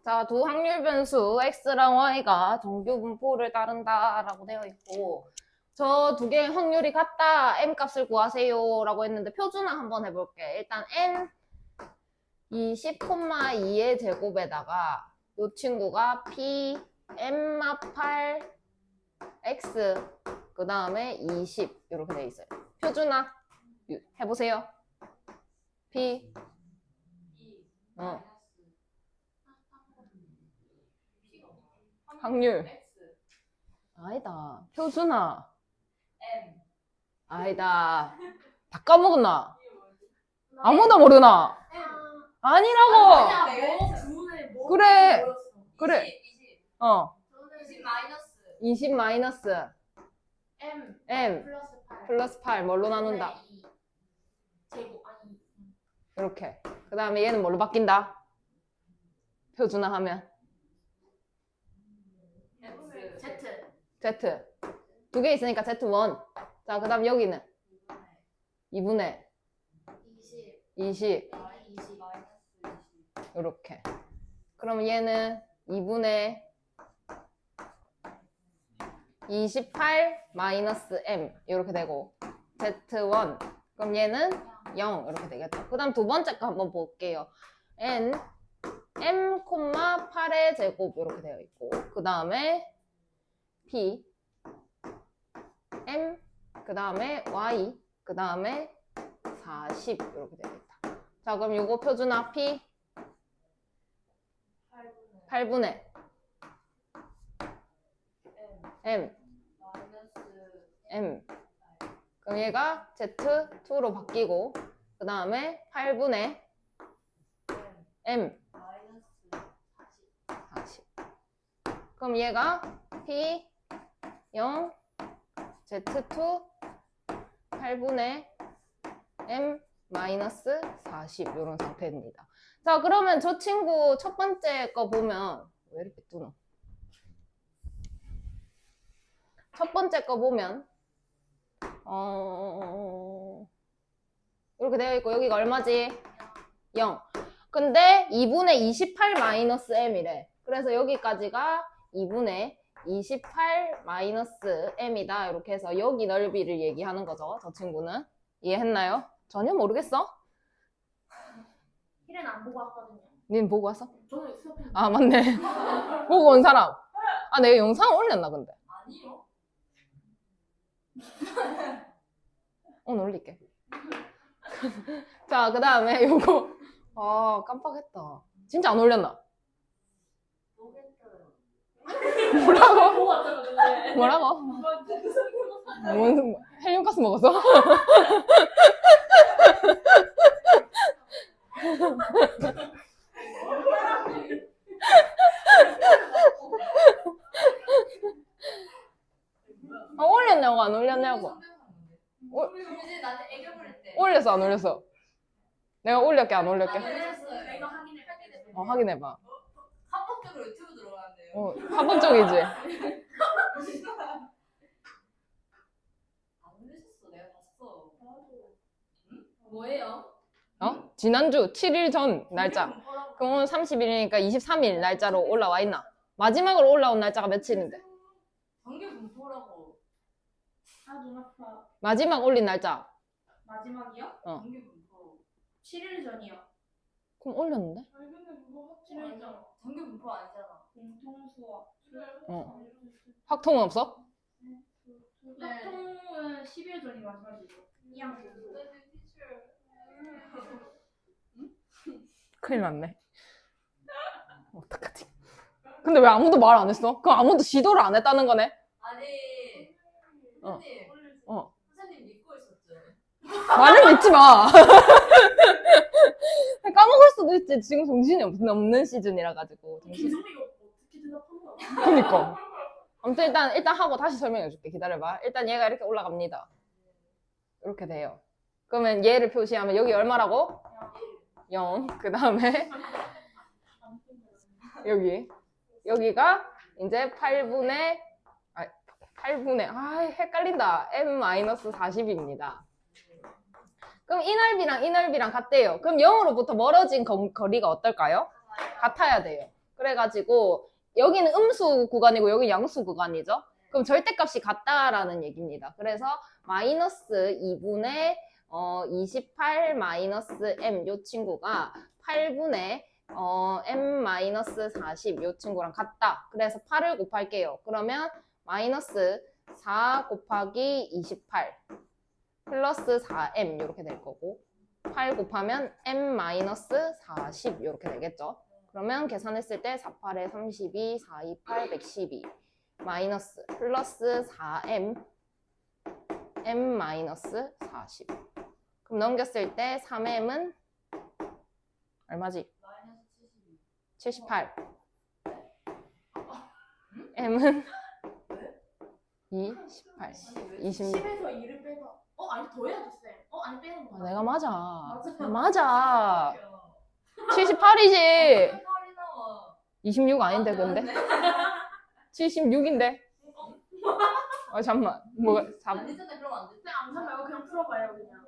자, 두 확률 변수 x랑 y가 정규 분포를 따른다라고 되어 있고 저 두 개의 확률이 같다. m 값을 구하세요 라고 했는데 표준화 한번 해볼게. 일단 n 20,2의 제곱에다가 이 친구가 p m8 x 그 다음에 20 이렇게 돼 있어요. 표준화 해보세요. p 확률 아니다. 표준화 아니다. 다 까먹었나? 아무도 모르나? 아니라고. 그래. 그래. 20 마이너스 m 플러스 8 뭘로 나눈다? 이렇게. 그 다음에 얘는 뭘로 바뀐다? 표준화하면 Z 두 개 있으니까 Z1. 자, 그 다음 여기는 2분의 20 이렇게. 그러면 얘는 2분의 28 마이너스 m 이렇게 되고 Z1 그럼 얘는 0 이렇게 되겠다. 그 다음 두 번째 거 한번 볼게요. n m, 8의 제곱 이렇게 되어 있고 그 다음에 p m 그 다음에 y 그 다음에 40 이렇게 되어 있다. 자, 그럼 요거 표준화 p 8분의 m m 그럼 얘가 Z2로 바뀌고 그 다음에 8분의 m 40 그럼 얘가 p 0 Z2 8분의 m 마이너스 40 이런 상태입니다. 자, 그러면 저 친구 첫 번째 거 보면 왜 이렇게 뜨노? 첫 번째 거 보면 이렇게 되어 있고 여기가 얼마지? 0. 근데 2분의 28 마이너스 m이래. 그래서 여기까지가 2분의 28 마이너스 m이다. 이렇게 해서 여기 넓이를 얘기하는 거죠. 저 친구는. 이해했나요? 전혀 모르겠어? 힐은 안 보고 왔거든요. 닌 보고 왔어? 저는 수업했는데. 아, 맞네. 보고 온 사람. 아, 내가 영상 올렸나 근데? 아니요. 오늘 올릴게. 자, 그 다음에 요거. 아, 깜빡했다. 진짜 안 올렸나? 모르겠어요. 뭐라고? 보고 왔잖아, 근데. 뭐라고? 뭔 헬륨가스 먹었어? 아, 올렸냐고 안 올렸냐고? 이제 나한테 애교 부릴 때. 올렸어 안 올렸어? 내가 올렸게 안 올렸게? 올렸어요. 이거 확인해봐. 확인해봐. 합법적으로 유튜브 들어가는데요. 합법적이지? 안 올렸어. 내가 봤어. 응? 뭐예요? 지난주 7일 전 날짜. 그럼 오늘 30일이니까 23일 날짜로 올라와 있나? 마지막으로 올라온 날짜가 며칠인데? 정규 분포라고. 아, 눈 아파. 마지막 올린 날짜. 마지막이요? 정규 분포. 7일 전이요. 그럼 올렸는데? 아니 근데 그거 7일 전. 정규 분포 아니잖아. 공통 수업. 확통은 없어? 네. 확통은 10일 전이 마지막이죠. 2학년. 큰일 났네. 어떡하지? 근데 왜 아무도 말 안 했어? 그럼 아무도 지도를 안 했다는 거네? 아니. 선생님. 선생님 믿고 있었죠. 말을 믿지 마. 까먹을 수도 있지. 지금 정신이 없는 시즌이라 가지고. 김성미가 어떻게 대답한 거야? 그니까. 아무튼 일단 하고 다시 설명해 줄게. 기다려봐. 일단 얘가 이렇게 올라갑니다. 이렇게 돼요. 그러면 얘를 표시하면 여기 얼마라고? 0. 그 다음에 여기가 이제 8분의 헷갈린다. m-40입니다. 그럼 이 넓이랑 이 넓이랑 같대요. 그럼 0으로부터 멀어진 거리가 어떨까요? 같아야 돼요. 그래가지고 여기는 음수 구간이고 여기는 양수 구간이죠. 그럼 절대값이 같다라는 얘기입니다. 그래서 마이너스 2분의 28 마이너스 m 요 친구가 8분의 m 마이너스 40 요 친구랑 같다. 그래서 8을 곱할게요. 그러면 마이너스 4 곱하기 28 플러스 4m 이렇게 될 거고 8 곱하면 m 마이너스 40 이렇게 되겠죠. 그러면 계산했을 때 4, 8에 32, 4, 2, 8, 112 마이너스 플러스 4m m 마이너스 40 그럼 넘겼을 때 3m은 얼마지? 마이너스 72. 78 m은 28 26 10에서 2를 빼서 아니 더 해야죠 쌤. 아니 빼는 거. 내가 맞아. 맞아. 맞아. 78이지. 8이 나와. 26 아닌데 근데? 76인데. 잠깐만. 뭐가 4, 아니잖아 그럼 안 돼. 쌤 암산 말고 그냥 풀어봐요 그냥.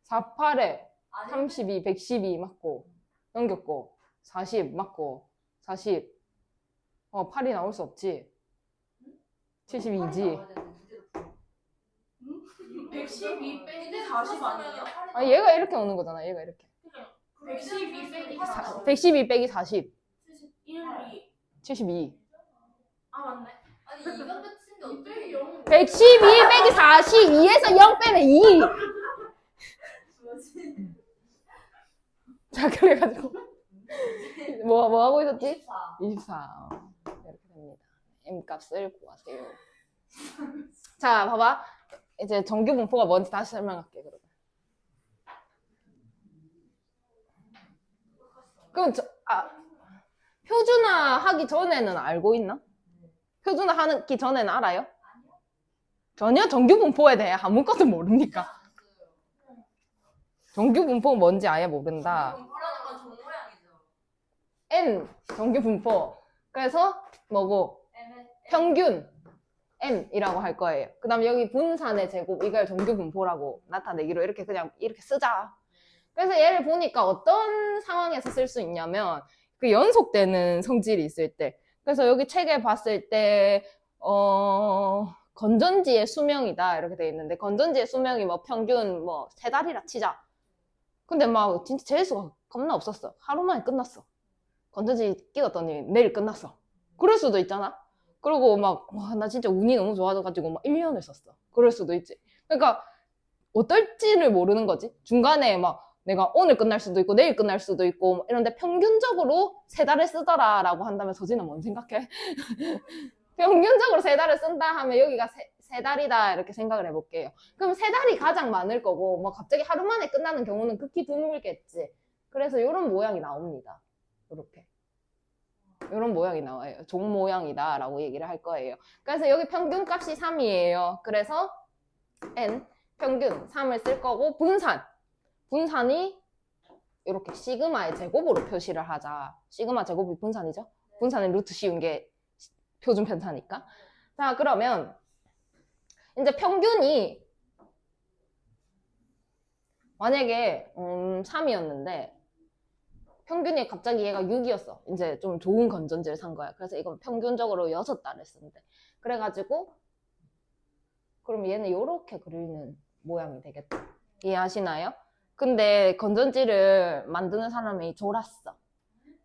48에 32, 112 맞고 넘겼고 40 맞고 40 8이 나올 수 없지. 72지. 112 빼기 40 아니에요? 아 얘가 이렇게 오는 거잖아. 얘가 이렇게. 112 빼기 40. 112 빼기 40. 1, 2. 72. 아 맞네. 아니 이건 끝인데 어떻게 0? 112 빼기 40. 2에서 0 빼면 2. 뭐지? 자 그래가지고 뭐 하고 있었지? 24. 24. 이렇게 됩니다. m 값을 구하세요. 자 봐봐. 이제 정규 분포가 뭔지 다시 설명할게. 그럼 표준화 하기 전에는 알고 있나? 표준화 하기 전에는 알아요? 전혀 정규 분포에 대해 아무것도 모릅니까? 정규 분포가 뭔지 아예 모른다. 분포라는 건 종 모양이죠. n 정규 분포. 그래서 뭐고? 평균 m이라고 할 거예요. 그 다음에 여기 분산의 제곱 이걸 정규 분포라고 나타내기로 이렇게 그냥 이렇게 쓰자. 그래서 얘를 보니까 어떤 상황에서 쓸 수 있냐면 그 연속되는 성질이 있을 때. 그래서 여기 책에 봤을 때 건전지의 수명이다 이렇게 돼 있는데 건전지의 수명이 뭐 평균 뭐 3달이라 치자. 근데 막 진짜 재수가 겁나 없었어. 하루 만에 끝났어. 건전지 끼웠더니 내일 끝났어. 그럴 수도 있잖아. 그리고 막 나 진짜 운이 너무 좋아져가지고 막 1년을 썼어. 그럴 수도 있지. 그러니까 어떨지를 모르는 거지. 중간에 막 내가 오늘 끝날 수도 있고 내일 끝날 수도 있고 이런데 평균적으로 3달을 쓰더라라고 한다면 서진은 뭔 생각해? 평균적으로 3달을 쓴다 하면 여기가 3달이다 이렇게 생각을 해볼게요. 그럼 3달이 가장 많을 거고 뭐 갑자기 하루 만에 끝나는 경우는 극히 드물겠지. 그래서 이런 모양이 나옵니다. 이렇게. 이런 모양이 나와요. 종 모양이다 라고 얘기를 할 거예요. 그래서 여기 평균값이 3이에요. 그래서 n 평균 3을 쓸 거고 분산이 이렇게 시그마의 제곱으로 표시를 하자. 시그마 제곱이 분산이죠. 분산은 루트 씌운 게 표준 편차니까. 자 그러면 이제 평균이 만약에 3이었는데 평균이 갑자기 얘가 6이었어. 이제 좀 좋은 건전지를 산 거야. 그래서 이건 평균적으로 6달을 쓴대. 그래가지고 그럼 얘는 이렇게 그리는 모양이 되겠다. 이해하시나요? 근데 건전지를 만드는 사람이 졸았어.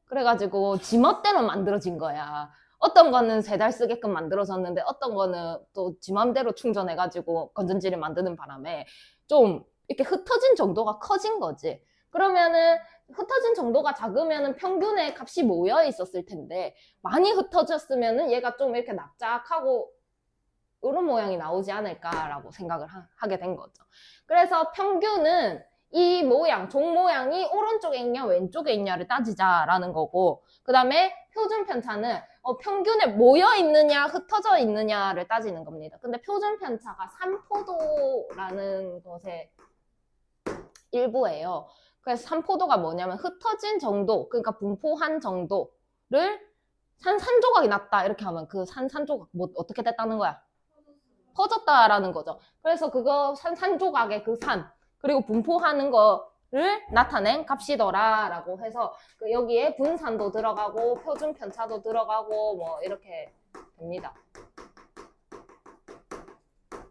그래가지고 지 멋대로 만들어진 거야. 어떤 거는 3달 쓰게끔 만들어졌는데 어떤 거는 또 지 맘대로 충전해가지고 건전지를 만드는 바람에 좀 이렇게 흩어진 정도가 커진 거지. 그러면은 흩어진 정도가 작으면은 평균의 값이 모여 있었을 텐데 많이 흩어졌으면은 얘가 좀 이렇게 납작하고 이런 모양이 나오지 않을까라고 생각을 하게 된 거죠. 그래서 평균은 이 모양, 종 모양이 오른쪽에 있냐 왼쪽에 있냐를 따지자라는 거고 그 다음에 표준 편차는 평균에 모여 있느냐 흩어져 있느냐를 따지는 겁니다. 근데 표준 편차가 3포도라는 것의 일부예요. 그래서 3포도가 뭐냐면 흩어진 정도, 그러니까 분포한 정도를 산산조각이 났다 이렇게 하면 그 산산조각 뭐 어떻게 됐다는 거야? 퍼졌다라는 거죠. 그래서 그거 산산조각의 그 산, 그리고 분포하는 거를 나타낸 값이더라 라고 해서 그 여기에 분산도 들어가고 표준 편차도 들어가고 뭐 이렇게 됩니다.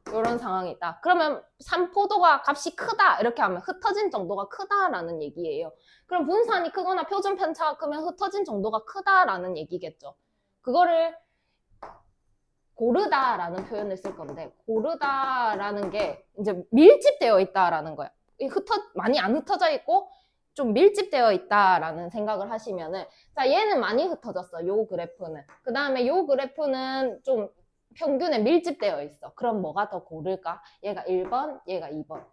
이런 상황이 있다. 그러면 산포도가 값이 크다 이렇게 하면 흩어진 정도가 크다라는 얘기예요. 그럼 분산이 크거나 표준 편차가 크면 흩어진 정도가 크다라는 얘기겠죠. 그거를 고르다라는 표현을 쓸 건데 고르다라는 게 이제 밀집되어 있다라는 거야. 많이 안 흩어져 있고 좀 밀집되어 있다라는 생각을 하시면은 자 얘는 많이 흩어졌어. 요 그래프는. 그 다음에 요 그래프는 좀 평균에 밀집되어 있어. 그럼 뭐가 더 고를까? 얘가 1번, 얘가 2번.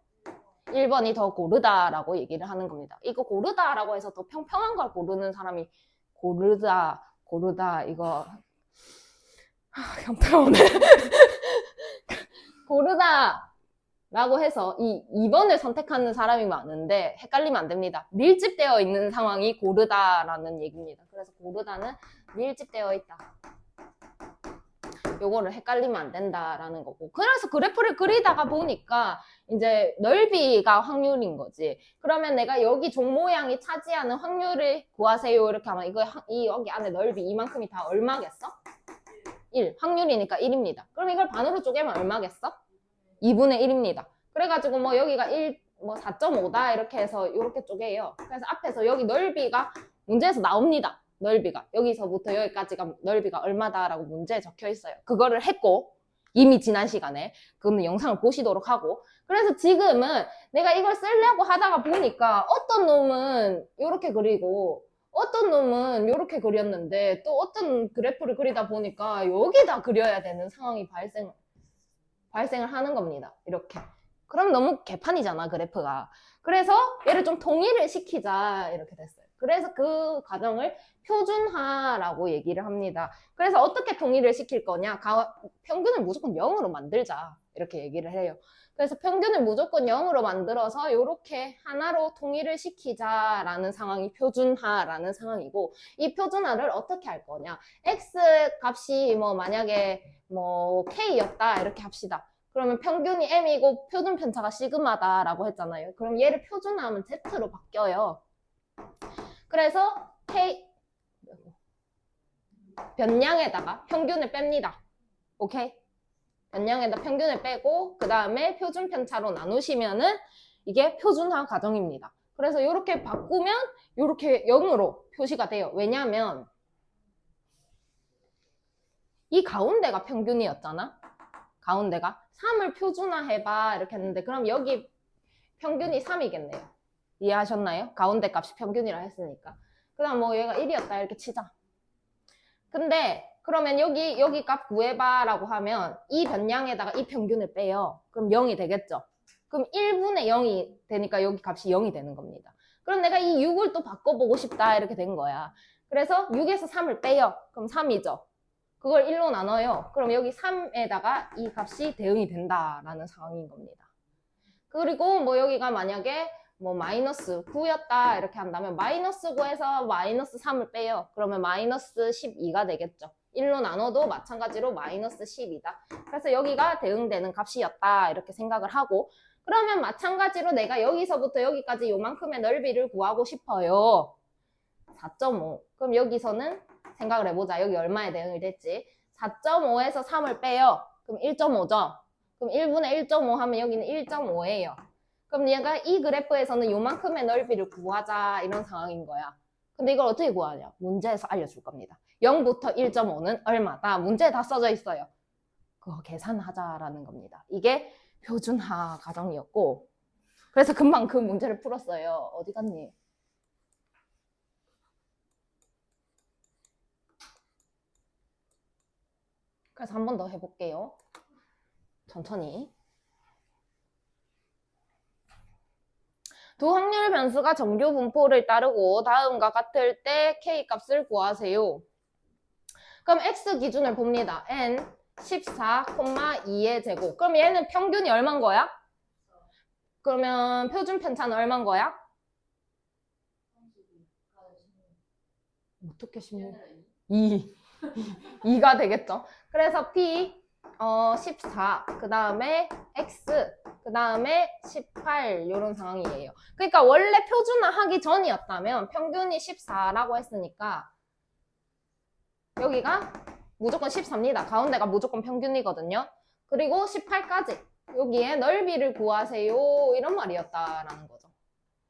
1번이 더 고르다라고 얘기를 하는 겁니다. 이거 고르다라고 해서 더 평평한 걸 고르는 사람이 고르다 이거 현타가 오네. 고르다라고 해서 이 2번을 선택하는 사람이 많은데 헷갈리면 안 됩니다. 밀집되어 있는 상황이 고르다라는 얘기입니다. 그래서 고르다는 밀집되어 있다. 요거를 헷갈리면 안 된다라는 거고. 그래서 그래프를 그리다가 보니까 이제 넓이가 확률인 거지. 그러면 내가 여기 종 모양이 차지하는 확률을 구하세요. 이렇게 하면 이거 여기 안에 넓이 이만큼이 다 얼마겠어? 1. 확률이니까 1입니다. 그럼 이걸 반으로 쪼개면 얼마겠어? 2분의 1입니다. 그래가지고 뭐 여기가 4.5다 이렇게 해서 이렇게 쪼개요. 그래서 앞에서 여기 넓이가 문제에서 나옵니다. 넓이가 여기서부터 여기까지가 넓이가 얼마다라고 문제에 적혀 있어요. 그거를 했고 이미 지난 시간에 그거는 영상을 보시도록 하고 그래서 지금은 내가 이걸 쓰려고 하다가 보니까 어떤 놈은 이렇게 그리고 어떤 놈은 이렇게 그렸는데 또 어떤 그래프를 그리다 보니까 여기다 그려야 되는 상황이 발생을 하는 겁니다. 이렇게. 그럼 너무 개판이잖아 그래프가. 그래서 얘를 좀 통일을 시키자 이렇게 됐어요. 그래서 그 과정을 표준화라고 얘기를 합니다. 그래서 어떻게 통일을 시킬 거냐? 평균을 무조건 0으로 만들자 이렇게 얘기를 해요. 그래서 평균을 무조건 0으로 만들어서 이렇게 하나로 통일을 시키자라는 상황이 표준화라는 상황이고 이 표준화를 어떻게 할 거냐? x 값이 만약에 k였다 이렇게 합시다. 그러면 평균이 m이고 표준 편차가 시그마다라고 했잖아요. 그럼 얘를 표준화하면 z로 바뀌어요. 그래서 변량에다가 평균을 뺍니다. 오케이? 변량에다 평균을 빼고 그 다음에 표준 편차로 나누시면은 이게 표준화 과정입니다. 그래서 이렇게 바꾸면 이렇게 0으로 표시가 돼요. 왜냐면 이 가운데가 평균이었잖아. 가운데가 3을 표준화해봐 이렇게 했는데 그럼 여기 평균이 3이겠네요. 이해하셨나요? 가운데 값이 평균이라 했으니까. 그 다음 얘가 1이었다 이렇게 치자. 근데 그러면 여기 값 구해봐 라고 하면 이 변량에다가 이 평균을 빼요. 그럼 0이 되겠죠. 그럼 1분의 0이 되니까 여기 값이 0이 되는 겁니다. 그럼 내가 이 6을 또 바꿔보고 싶다 이렇게 된 거야. 그래서 6에서 3을 빼요. 그럼 3이죠. 그걸 1로 나눠요. 그럼 여기 3에다가 이 값이 대응이 된다라는 상황인 겁니다. 그리고 여기가 만약에 마이너스 9였다 이렇게 한다면 마이너스 9에서 마이너스 3을 빼요. 그러면 마이너스 12가 되겠죠. 1로 나눠도 마찬가지로 마이너스 10이다. 그래서 여기가 대응되는 값이었다 이렇게 생각을 하고 그러면 마찬가지로 내가 여기서부터 여기까지 요만큼의 넓이를 구하고 싶어요. 4.5. 그럼 여기서는 생각을 해보자. 여기 얼마에 대응이 됐지? 4.5에서 3을 빼요. 그럼 1.5죠. 그럼 1분의 1.5 하면 여기는 1.5예요. 그럼 얘가 이 그래프에서는 요만큼의 넓이를 구하자 이런 상황인 거야. 근데 이걸 어떻게 구하냐? 문제에서 알려줄 겁니다. 0부터 1.5는 얼마다? 문제에 다 써져 있어요. 그거 계산하자라는 겁니다. 이게 표준화 과정이었고 그래서 금방 그 문제를 풀었어요. 어디 갔니? 그래서 한 번 더 해볼게요. 천천히. 두 확률 변수가 정규 분포를 따르고 다음과 같을 때 k 값을 구하세요. 그럼 x 기준을 봅니다. n 14,2의 제곱. 그럼 얘는 평균이 얼마인 거야? 그러면 표준 편차는 얼마인 거야? 어떻게 16? 2. 2가 되겠죠. 그래서 p 14, 그 다음에 x, 그 다음에 18 이런 상황이에요. 그러니까 원래 표준화 하기 전이었다면 평균이 14라고 했으니까 여기가 무조건 14입니다. 가운데가 무조건 평균이거든요. 그리고 18까지 여기에 넓이를 구하세요 이런 말이었다라는 거죠.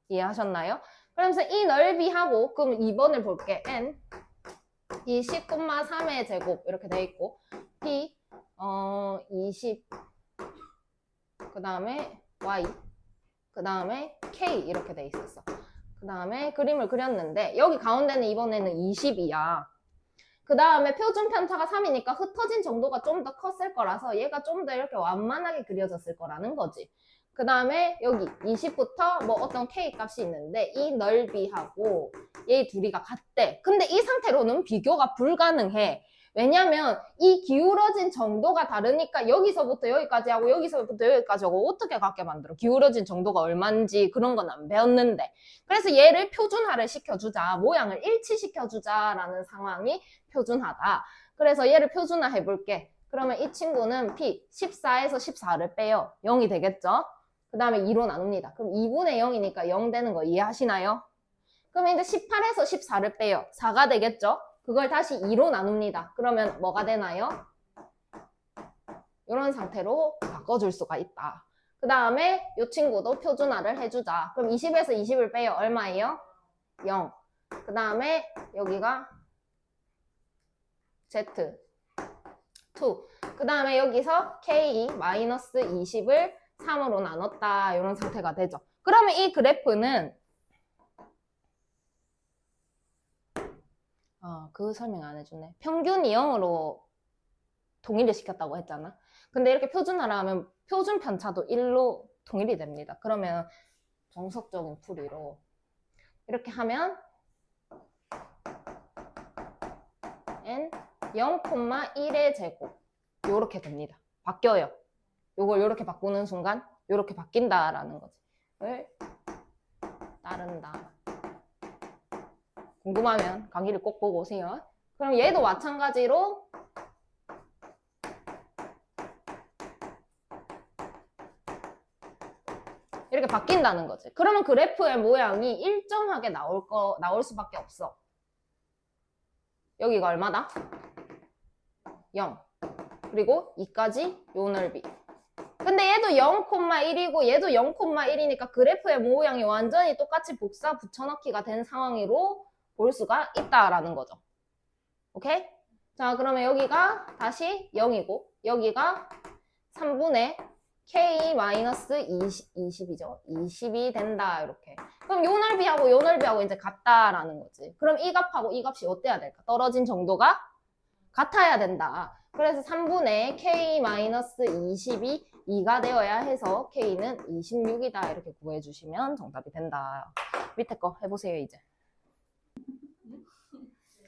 이해하셨나요? 그러면서 이 넓이하고 그럼 2번을 볼게. n 이 10,3의 제곱 이렇게 돼 있고 p 20 그 다음에 y 그 다음에 k 이렇게 돼 있었어. 그 다음에 그림을 그렸는데 여기 가운데는 이번에는 20이야. 그 다음에 표준 편차가 3이니까 흩어진 정도가 좀 더 컸을 거라서 얘가 좀 더 이렇게 완만하게 그려졌을 거라는 거지. 그 다음에 여기 20부터 뭐 어떤 k 값이 있는데 이 넓이하고 얘 둘이가 같대. 근데 이 상태로는 비교가 불가능해. 왜냐면 이 기울어진 정도가 다르니까 여기서부터 여기까지 하고 여기서부터 여기까지 하고 어떻게 같게 만들어? 기울어진 정도가 얼만지 그런 건 안 배웠는데. 그래서 얘를 표준화를 시켜주자. 모양을 일치시켜주자라는 상황이 표준화다. 그래서 얘를 표준화 해볼게. 그러면 이 친구는 P 14에서 14를 빼요. 0이 되겠죠? 그 다음에 2로 나눕니다. 그럼 2분의 0이니까 0 되는 거 이해하시나요? 그럼 이제 18에서 14를 빼요. 4가 되겠죠? 그걸 다시 2로 나눕니다. 그러면 뭐가 되나요? 이런 상태로 바꿔줄 수가 있다. 그 다음에 이 친구도 표준화를 해주자. 그럼 20에서 20을 빼요. 얼마예요? 0. 그 다음에 여기가 Z 2. 그 다음에 여기서 K-20을 3으로 나눴다. 이런 상태가 되죠. 그러면 이 그래프는 그 설명 안 해주네. 평균이 0으로 동일을 시켰다고 했잖아. 근데 이렇게 표준화를 하면 표준 편차도 1로 동일이 됩니다. 그러면 정석적인 풀이로 이렇게 하면 n 0,1의 제곱 요렇게 됩니다. 바뀌어요. 요걸 요렇게 바꾸는 순간 요렇게 바뀐다라는 거지. 을 따른다. 궁금하면 강의를 꼭 보고 오세요. 그럼 얘도 마찬가지로 이렇게 바뀐다는 거지. 그러면 그래프의 모양이 일정하게 나올 수밖에 없어. 여기가 얼마다? 0. 그리고 2까지 요 넓이. 근데 얘도 0,1이고 얘도 0,1이니까 그래프의 모양이 완전히 똑같이 복사 붙여넣기가 된 상황으로 볼 수가 있다라는 거죠. 오케이? 자, 그러면 여기가 다시 0이고 여기가 3분의 K-20이죠. 20이 된다 이렇게. 그럼 요 넓이하고 요 넓이하고 이제 같다라는 거지. 그럼 이 값하고 이 값이 어때야 될까? 떨어진 정도가 같아야 된다. 그래서 3분의 K-20이 2가 되어야 해서 K는 26이다 이렇게 구해주시면 정답이 된다. 밑에 거 해보세요 이제.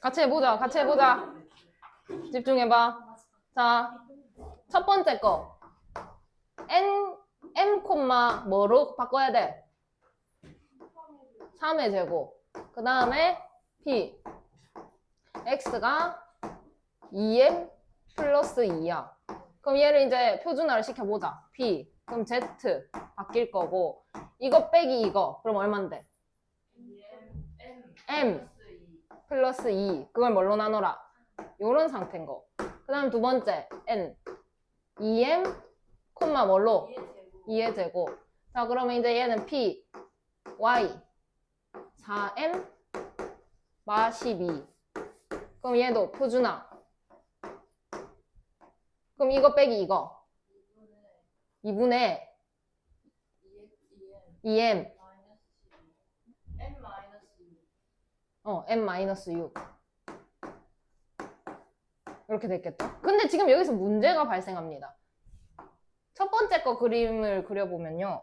같이 해보자. 같이 해보자. 집중해봐. 자, 첫 번째 거. M, 뭐로 바꿔야 돼? 3의 제곱. 그 다음에 P. X가 2M 플러스 2야. 그럼 얘를 이제 표준화를 시켜보자. P. 그럼 Z 바뀔 거고. 이거 빼기 이거. 그럼 얼만데? M 플러스 2. 그걸 뭘로 나눠라? 요런 상태인 거. 그 다음 두 번째. N. 2M 콤마 뭘로? 2의 제곱. 자, 그러면 이제 얘는 P, Y, 4M, 마 12. 그럼 얘도 표준화. 그럼 이거 빼기 이거. 2분의 2M. M-6. 이렇게 됐겠죠? 근데 지금 여기서 문제가 발생합니다. 첫 번째 거 그림을 그려보면요.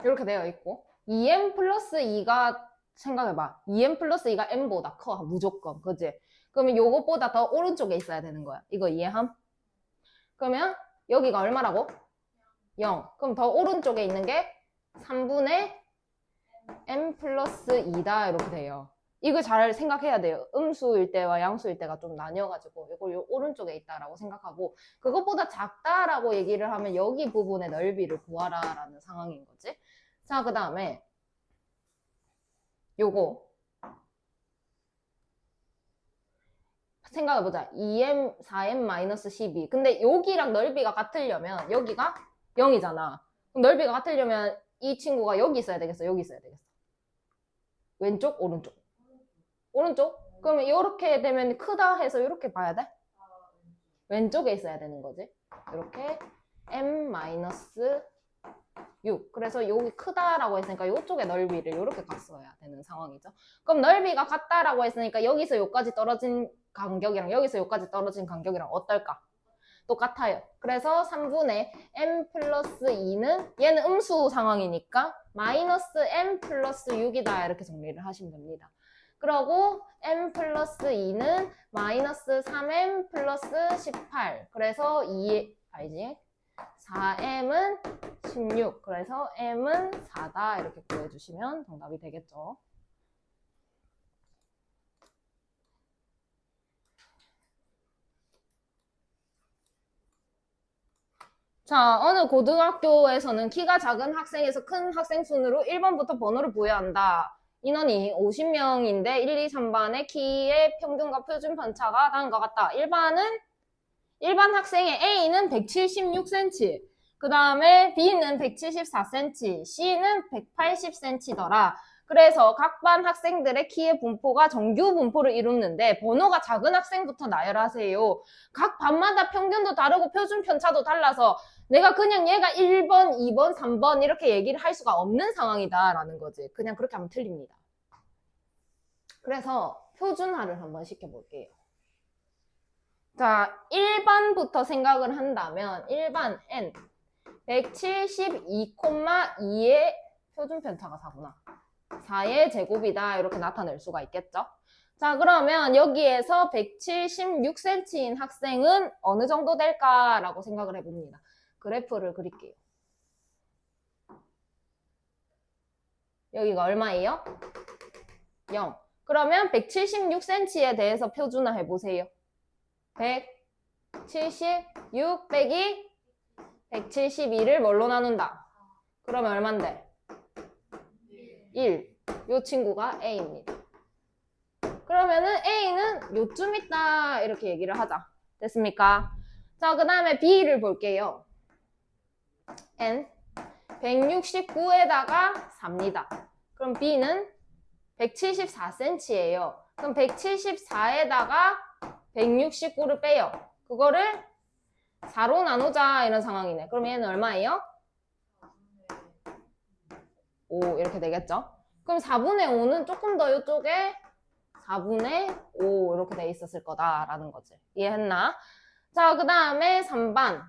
이렇게 되어 있고 2m 플러스 2가 생각해봐. 2m 플러스 2가 m보다 커. 무조건. 그지? 그러면 요것보다 더 오른쪽에 있어야 되는 거야. 이거 이해함? 그러면 여기가 얼마라고? 0. 그럼 더 오른쪽에 있는 게 3분의 m 플러스 2다 이렇게 돼요. 이거 잘 생각해야 돼요. 음수일 때와 양수일 때가 좀 나뉘어가지고 이걸 요 오른쪽에 있다라고 생각하고 그것보다 작다라고 얘기를 하면 여기 부분의 넓이를 구하라라는 상황인 거지. 자, 그 다음에 요거 생각해보자. 2m, 4m-12. 근데 여기랑 넓이가 같으려면 여기가 0이잖아. 그럼 넓이가 같으려면 이 친구가 여기 있어야 되겠어? 여기 있어야 되겠어? 왼쪽? 오른쪽? 오른쪽? 그러면 이렇게 되면 크다 해서 이렇게 봐야 돼? 왼쪽에 있어야 되는 거지. 이렇게 m-6. 그래서 여기 크다라고 했으니까 이쪽의 넓이를 이렇게 갔어야 되는 상황이죠. 그럼 넓이가 같다라고 했으니까 여기서 여기까지 떨어진 간격이랑 여기서 여기까지 떨어진 간격이랑 어떨까? 똑같아요. 그래서 3분의 m 플러스 2는 얘는 음수 상황이니까 마이너스 m 플러스 6이다 이렇게 정리를 하시면 됩니다. 그러고 m 플러스 2는 마이너스 3m 플러스 18. 그래서 4m은 16. 그래서 m은 4다 이렇게 구해주시면 정답이 되겠죠. 자, 어느 고등학교에서는 키가 작은 학생에서 큰 학생 순으로 1번부터 번호를 부여한다. 인원이 50명인데 1, 2, 3반의 키의 평균과 표준 편차가 다음과 같다. 일반 학생의 A는 176cm, 그 다음에 B는 174cm, C는 180cm더라. 그래서 각 반 학생들의 키의 분포가 정규 분포를 이루는데 번호가 작은 학생부터 나열하세요. 각 반마다 평균도 다르고 표준 편차도 달라서 내가 그냥 얘가 1번, 2번, 3번 이렇게 얘기를 할 수가 없는 상황이다라는 거지. 그냥 그렇게 하면 틀립니다. 그래서 표준화를 한번 시켜볼게요. 자, 1반부터 생각을 한다면 1반 N 172,2의 표준 편차가 4구나. 4의 제곱이다 이렇게 나타낼 수가 있겠죠. 자, 그러면 여기에서 176cm인 학생은 어느 정도 될까라고 생각을 해봅니다. 그래프를 그릴게요. 여기가 얼마예요? 0. 그러면 176cm에 대해서 표준화 해보세요. 176 빼기 172를 뭘로 나눈다? 그러면 얼만데? 1. 요 친구가 A입니다. 그러면은 A는 요쯤 있다 이렇게 얘기를 하자. 됐습니까? 자, 그 다음에 B를 볼게요. N 169에다가 4입니다. 그럼 B는 174cm예요. 그럼 174에다가 169를 빼요. 그거를 4로 나누자 이런 상황이네. 그럼 얘는 얼마예요? 5 이렇게 되겠죠? 그럼 4분의 5는 조금 더 이쪽에 4분의 5 이렇게 돼 있었을 거다라는 거지. 이해했나? 자, 그 다음에 3반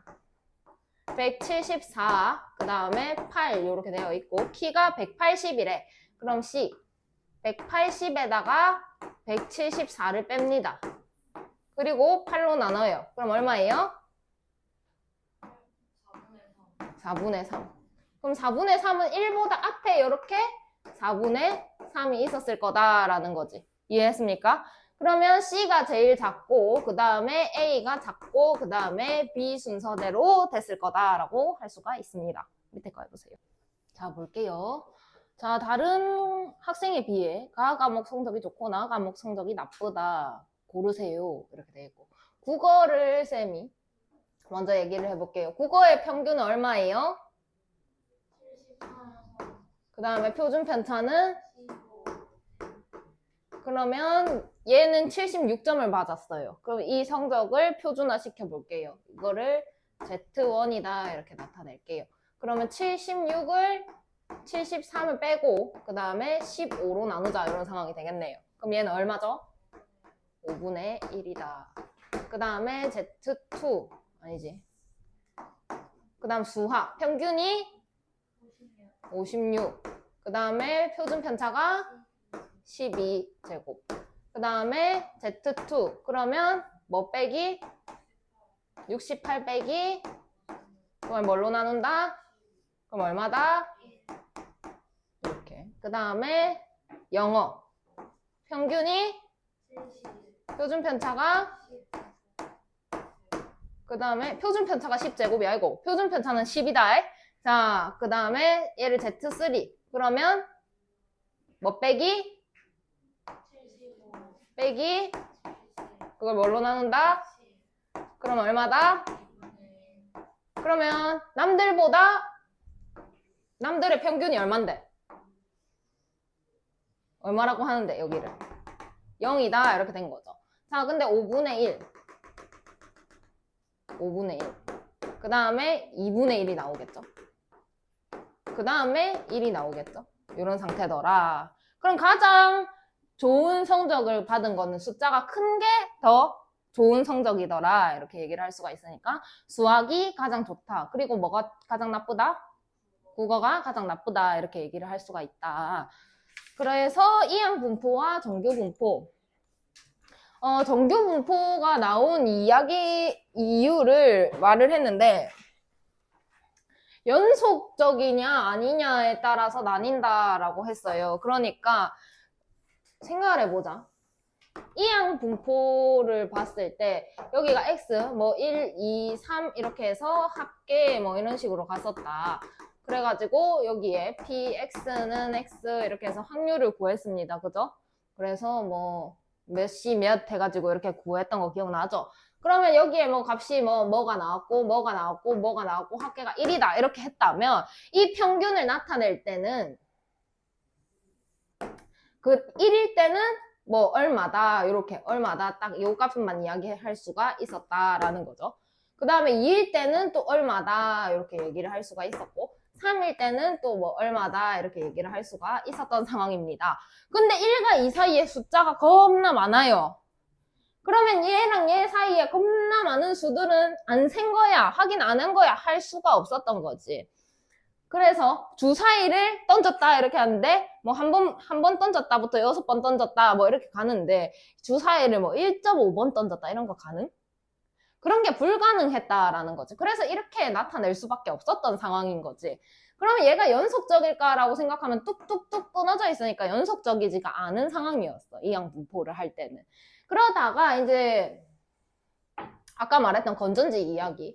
174, 그 다음에 8 이렇게 되어 있고 키가 180이래. 그럼 C 180에다가 174를 뺍니다. 그리고 8로 나눠요. 그럼 얼마예요? 4분의 3. 그럼 4분의 3은 1보다 앞에 이렇게 4분의 3이 있었을 거다라는 거지. 이해했습니까? 그러면 C가 제일 작고 그 다음에 A가 작고 그 다음에 B 순서대로 됐을 거다라고 할 수가 있습니다. 밑에 거 해보세요. 자, 볼게요. 자, 다른 학생에 비해 가 과목 성적이 좋고 나 과목 성적이 나쁘다. 고르세요. 이렇게 돼 있고 국어를 쌤이 먼저 얘기를 해볼게요. 국어의 평균은 얼마예요? 그 다음에 표준 편차는 그러면 얘는 76점을 맞았어요. 그럼 이 성적을 표준화 시켜볼게요. 이거를 Z1이다 이렇게 나타낼게요. 그러면 73을 빼고 그 다음에 15로 나누자 이런 상황이 되겠네요. 그럼 얘는 얼마죠? 5분의 1이다. 그 다음에 Z2 아니지. 그 다음 수학 평균이 56. 그 다음에 표준 편차가 12제곱. 그 다음에 Z2. 그러면 뭐 빼기? 68 빼기? 그걸 뭘로 나눈다? 그럼 얼마다? 이렇게 그 다음에 영어. 평균이 표준 편차가 그 다음에 표준 편차가 10제곱이 아니고 표준 편차는 10이다. 자, 그 다음에 얘를 Z3. 그러면 뭐 빼기 그걸 뭘로 나눈다? 그럼 얼마다? 그러면 남들의 평균이 얼만데? 얼마라고 하는데 여기를 0이다 이렇게 된 거죠. 자, 근데 5분의 1 그 다음에 2분의 1이 나오겠죠. 그 다음에 1이 나오겠죠. 이런 상태더라. 그럼 가장 좋은 성적을 받은 거는 숫자가 큰 게 더 좋은 성적이더라 이렇게 얘기를 할 수가 있으니까 수학이 가장 좋다. 그리고 뭐가 가장 나쁘다? 국어가 가장 나쁘다 이렇게 얘기를 할 수가 있다. 그래서 이항 분포와 정규 분포. 정규 분포가 나온 이유를 말을 했는데 연속적이냐 아니냐에 따라서 나뉜다라고 했어요. 그러니까 생각을 해보자. 이항 분포를 봤을 때 여기가 x 뭐 1, 2, 3 이렇게 해서 합계 뭐 이런 식으로 갔었다. 그래가지고 여기에 px는 x 이렇게 해서 확률을 구했습니다. 그죠? 그래서 뭐 몇 시 몇 해가지고 이렇게 구했던 거 기억나죠? 그러면 여기에 뭐 값이 뭐가 나왔고 합계가 1이다 이렇게 했다면 이 평균을 나타낼 때는 그 1일 때는 뭐 얼마다 이렇게 얼마다 딱 요 값만 이야기할 수가 있었다라는 거죠. 그 다음에 2일 때는 또 얼마다 이렇게 얘기를 할 수가 있었고 3일 때는 또 뭐 얼마다 이렇게 얘기를 할 수가 있었던 상황입니다. 근데 1과 2 사이에 숫자가 겁나 많아요. 그러면 얘랑 얘 사이에 겁나 많은 수들은 안 센 거야, 확인 안 한 거야 할 수가 없었던 거지. 그래서 주사위를 던졌다 이렇게 하는데 뭐 한 번 던졌다부터 6번 던졌다 뭐 이렇게 가는데 주사위를 뭐 1.5번 던졌다 이런 거 가능? 그런 게 불가능했다라는 거지. 그래서 이렇게 나타낼 수밖에 없었던 상황인 거지. 그러면 얘가 연속적일까라고 생각하면 뚝뚝뚝 끊어져 있으니까 연속적이지가 않은 상황이었어. 이항 분포를 할 때는. 그러다가 이제 아까 말했던 건전지 이야기를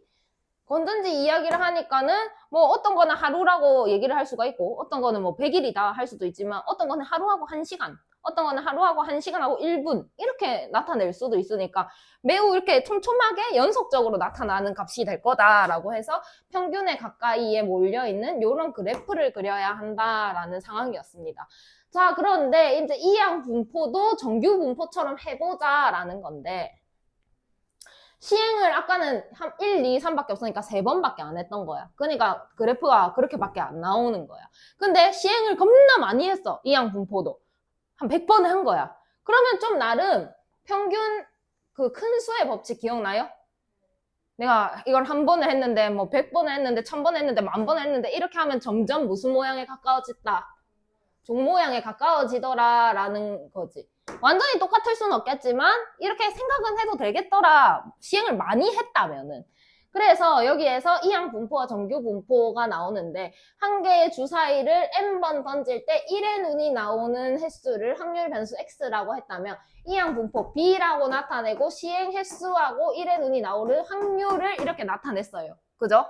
하니까는 뭐 어떤 거는 하루라고 얘기를 할 수가 있고 어떤 거는 뭐 100일이다 할 수도 있지만 어떤 거는 하루하고 1시간 어떤 거는 하루하고 1시간하고 1분 이렇게 나타낼 수도 있으니까 매우 이렇게 촘촘하게 연속적으로 나타나는 값이 될 거다라고 해서 평균에 가까이에 몰려있는 이런 그래프를 그려야 한다라는 상황이었습니다. 자, 그런데 이제 이항 분포도 정규 분포처럼 해보자라는 건데 시행을 아까는 1, 2, 3밖에 없으니까 3번밖에 안 했던 거야. 그러니까 그래프가 그렇게밖에 안 나오는 거야. 근데 시행을 겁나 많이 했어. 이항 분포도. 한 100번 한 거야. 그러면 좀 나름 평균 그 큰 수의 법칙 기억나요? 내가 이걸 한 번을 했는데 뭐 100번을 했는데 1000번을 했는데 10,000번을 했는데 이렇게 하면 점점 무슨 모양에 가까워졌다. 종 모양에 가까워지더라 라는 거지. 완전히 똑같을 수는 없겠지만 이렇게 생각은 해도 되겠더라. 시행을 많이 했다면은. 그래서 여기에서 이항 분포와 정규 분포가 나오는데 한 개의 주사위를 n번 던질 때 1의 눈이 나오는 횟수를 확률 변수 x라고 했다면 이항 분포 b라고 나타내고 시행 횟수하고 1의 눈이 나오는 확률을 이렇게 나타냈어요. 그죠?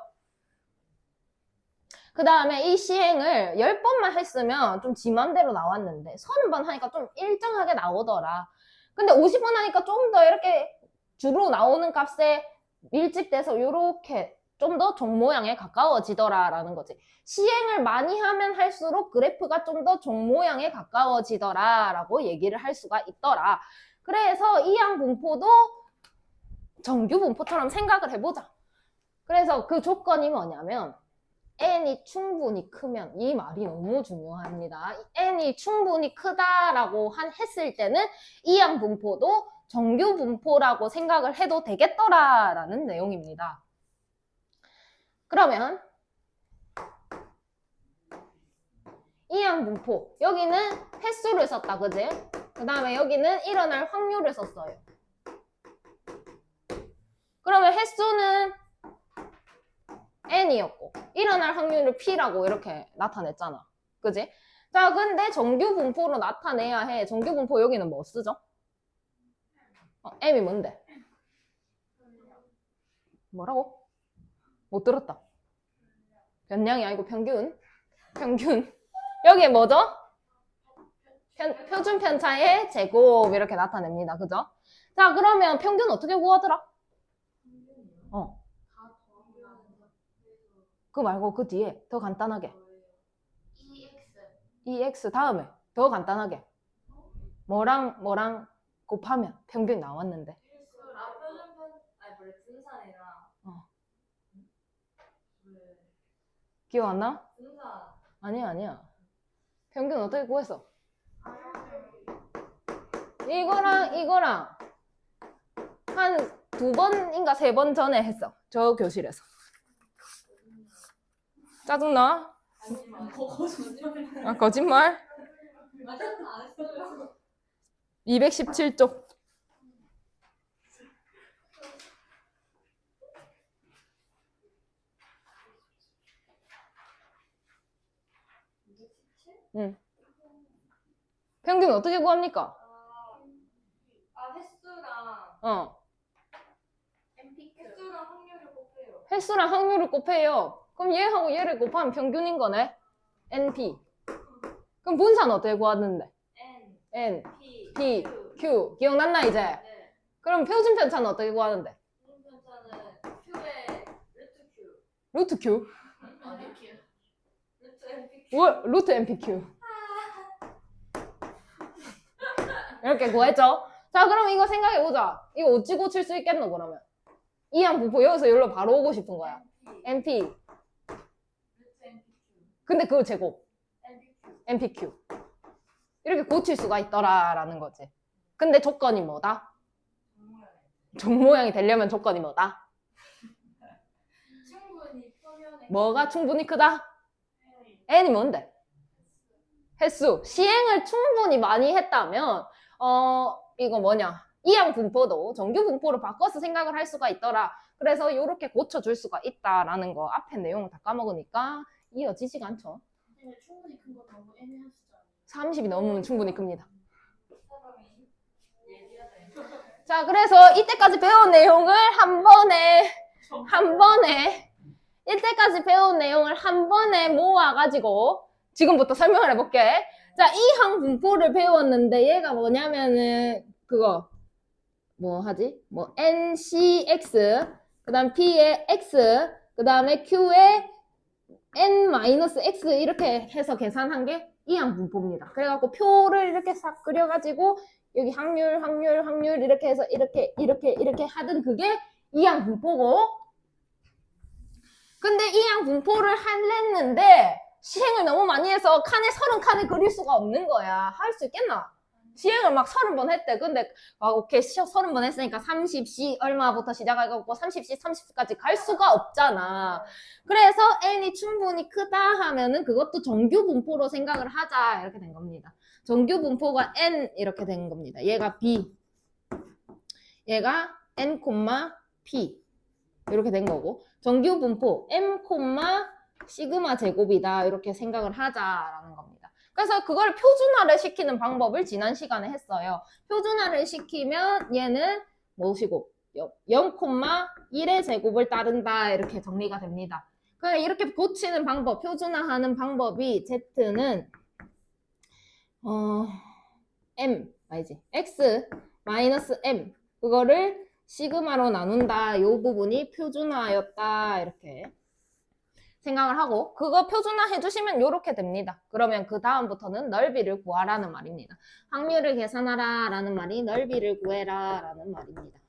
그 다음에 이 시행을 10번만 했으면 좀 지 맘대로 나왔는데 30번 하니까 좀 일정하게 나오더라. 근데 50번 하니까 좀 더 이렇게 주로 나오는 값에 밀집돼서 이렇게 좀 더 종 모양에 가까워지더라라는 거지. 시행을 많이 하면 할수록 그래프가 좀 더 종 모양에 가까워지더라라고 얘기를 할 수가 있더라. 그래서 이항 분포도 정규 분포처럼 생각을 해보자. 그래서 그 조건이 뭐냐면 n이 충분히 크면 이 말이 너무 중요합니다. n이 충분히 크다라고 했을 때는 이항 분포도 정규 분포라고 생각을 해도 되겠더라라는 내용입니다. 그러면 이항 분포 여기는 횟수를 썼다, 그지? 그 다음에 여기는 일어날 확률을 썼어요. 그러면 횟수는 n이었고 일어날 확률을 p라고 이렇게 나타냈잖아. 그지? 자, 근데 정규 분포로 나타내야 해. 정규 분포 여기는 뭐 쓰죠? m이 뭔데? 뭐라고? 못 들었다. 변량이 아니고 평균. 평균. 여기에 뭐죠? 표준 편차의 제곱 이렇게 나타냅니다. 그죠? 자, 그러면 평균 어떻게 구하더라? 그거 말고 그 뒤에 더 간단하게. EX 다음에 더 간단하게. 뭐랑 곱하면 평균 나왔는데. 기억 안 나? 아니야. 평균 어떻게 구했어? 이거랑 한 2번인가 3번 전에 했어. 저 교실에서. 짜증나? 아, 거짓말? 217쪽. 응. 평균 어떻게 구합니까? 횟수랑 확률을 곱해요. 그럼 얘하고 얘를 곱하면 평균인 거네. NP. 그럼 분사는 어떻게 구하는데? N, P, Q. 기억났나 이제? 네. 그럼 표준 편차는 어떻게 구하는데? 표준 편차는 Q의 루트 Q. 아니 Q. 루트 NP. 루트 NPQ. 이렇게 구했죠? 자, 그럼 이거 생각해보자. 이거 어찌 고칠 수 있겠노, 그러면? 이항 분포 여기서 여기로 바로 오고 싶은 거야. NP. 루트 NPQ. 근데 그걸 제곱. NPQ. NPQ. 이렇게 고칠 수가 있더라라는 거지. 근데 조건이 뭐다? 종 모양이 되려면 조건이 뭐다? 충분히 표면에 뭐가 충분히 크다? n이 뭔데? 횟수. 시행을 충분히 많이 했다면 이거 뭐냐? 이항 분포도 정규 분포로 바꿔서 생각을 할 수가 있더라. 그래서 이렇게 고쳐줄 수가 있다라는 거 앞에 내용을 다 까먹으니까 이어지지가 않죠. 근데 충분히 큰 거 너무 애매한 숫자. 30이 넘으면 충분히 큽니다. 사람이 예리하네. 자, 그래서 이때까지 배운 내용을 한 번에 이때까지 배운 내용을 한 번에 모아가지고 지금부터 설명을 해볼게. 자, 이항 분포를 배웠는데 얘가 뭐냐면은 그거 뭐 하지? 뭐 NCX 그 다음 P의 X 그 다음에 Q의 N-X 이렇게 해서 계산한 게 이항 분포입니다. 그래갖고 표를 이렇게 싹 그려가지고 여기 확률 이렇게 해서 이렇게 하던 그게 이항 분포고, 근데 이항 분포를 할랬는데 시행을 너무 많이 해서 칸에 30칸을 그릴 수가 없는 거야. 할 수 있겠나? 시행을 막 30번 했대. 근데 오케이 30번 했으니까 30C 얼마부터 시작해갖고 30C 30까지 갈 수가 없잖아. 그래서 n이 충분히 크다 하면은 그것도 정규 분포로 생각을 하자 이렇게 된 겁니다. 정규 분포가 n 이렇게 된 겁니다. 얘가 b, 얘가 n, p 이렇게 된 거고, 정규 분포 m, 시그마 제곱이다 이렇게 생각을 하자라는 겁니다. 그래서 그걸 표준화를 시키는 방법을 지난 시간에 했어요. 표준화를 시키면 얘는 뭐시고 0,1의 제곱을 따른다 이렇게 정리가 됩니다. 그냥 이렇게 고치는 방법, 표준화하는 방법이 z는 m 아니지 x 마이너스 m 그거를 시그마로 나눈다. 요 부분이 표준화였다 이렇게 생각을 하고, 그거 표준화 해주시면 이렇게 됩니다. 그러면 그 다음부터는 넓이를 구하라는 말입니다. 확률을 계산하라 라는 말이 넓이를 구해라 라는 말입니다.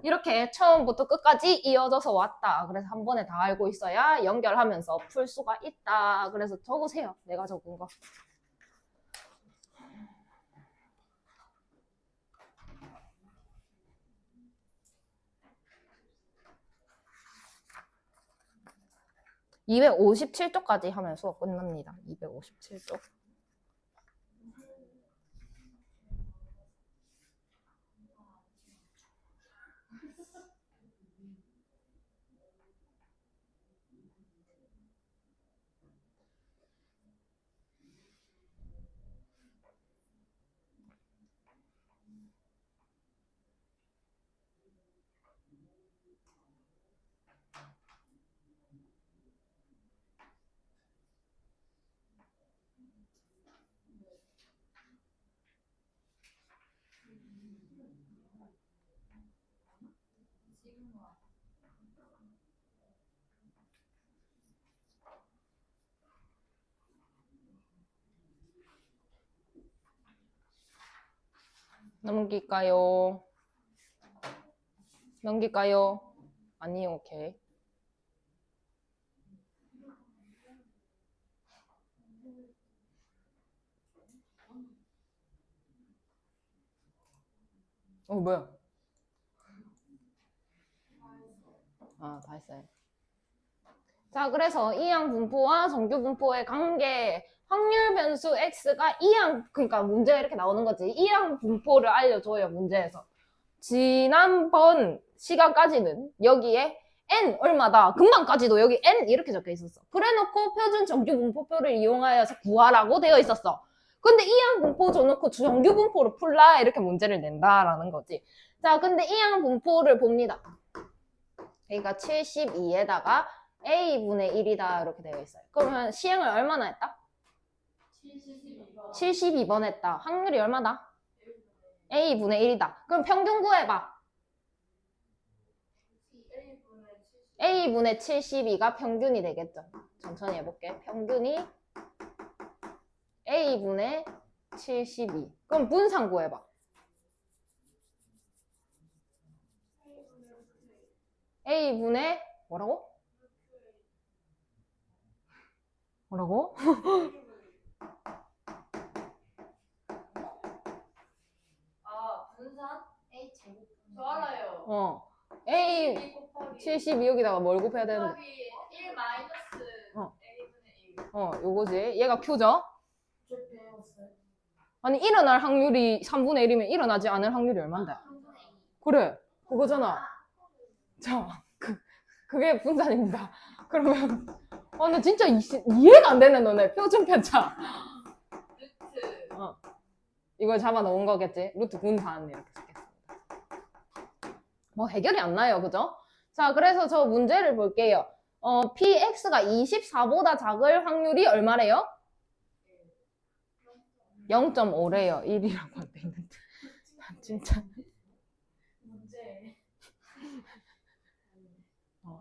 이렇게 처음부터 끝까지 이어져서 왔다. 그래서 한 번에 다 알고 있어야 연결하면서 풀 수가 있다. 그래서 적으세요. 내가 적은 거. (257쪽까지) 하면 수업 끝납니다. 257쪽. 넘길까요? 넘길까요? 아니, 오케이. 뭐야? 다 했어요. 자, 그래서 이항 분포와 정규 분포의 관계, 확률 변수 x가 그러니까 문제가 이렇게 나오는 거지. 이항 분포를 알려줘요, 문제에서. 지난번 시간까지는 여기에 n 얼마다, 금방까지도 여기 n 이렇게 적혀 있었어. 그래놓고 표준 정규 분포표를 이용하여서 구하라고 되어 있었어. 근데 이항 분포 줘놓고 정규 분포를 풀라 이렇게 문제를 낸다라는 거지. 자, 근데 이항 분포를 봅니다. 그러니까 72에다가 a분의 1이다 이렇게 되어 있어요. 그러면 시행을 얼마나 했다? 72번 했다. 확률이 얼마다? a분의 1이다. 그럼 평균 구해봐. a분의 72가 평균이 되겠죠. 천천히 해볼게. 평균이 a분의 72. 그럼 분산 구해봐. a분의 뭐라고? 뭐라고? 분산? A 제곱. 저 알아요. a 72 여기다가 뭘 곱해야 되는데? 1 마이너스 A분의 1. 요거지. 얘가 Q죠? 저 배웠어요. 아니, 일어날 확률이 3분의 1이면 일어나지 않을 확률이 얼만데? 그래, 그거잖아. 자, 그게 분산입니다. 그러면, 나 진짜 이해가 안 되네, 너네. 표준 편차. 루트. 이걸 잡아 놓은 거겠지? 루트 분산, 이렇게 쓰겠습니다. 뭐 해결이 안 나요, 그죠? 자, 그래서 저 문제를 볼게요. px가 24보다 작을 확률이 얼마래요? 0.5래요. 1이라고 안 돼 있는데. 진짜. 문제.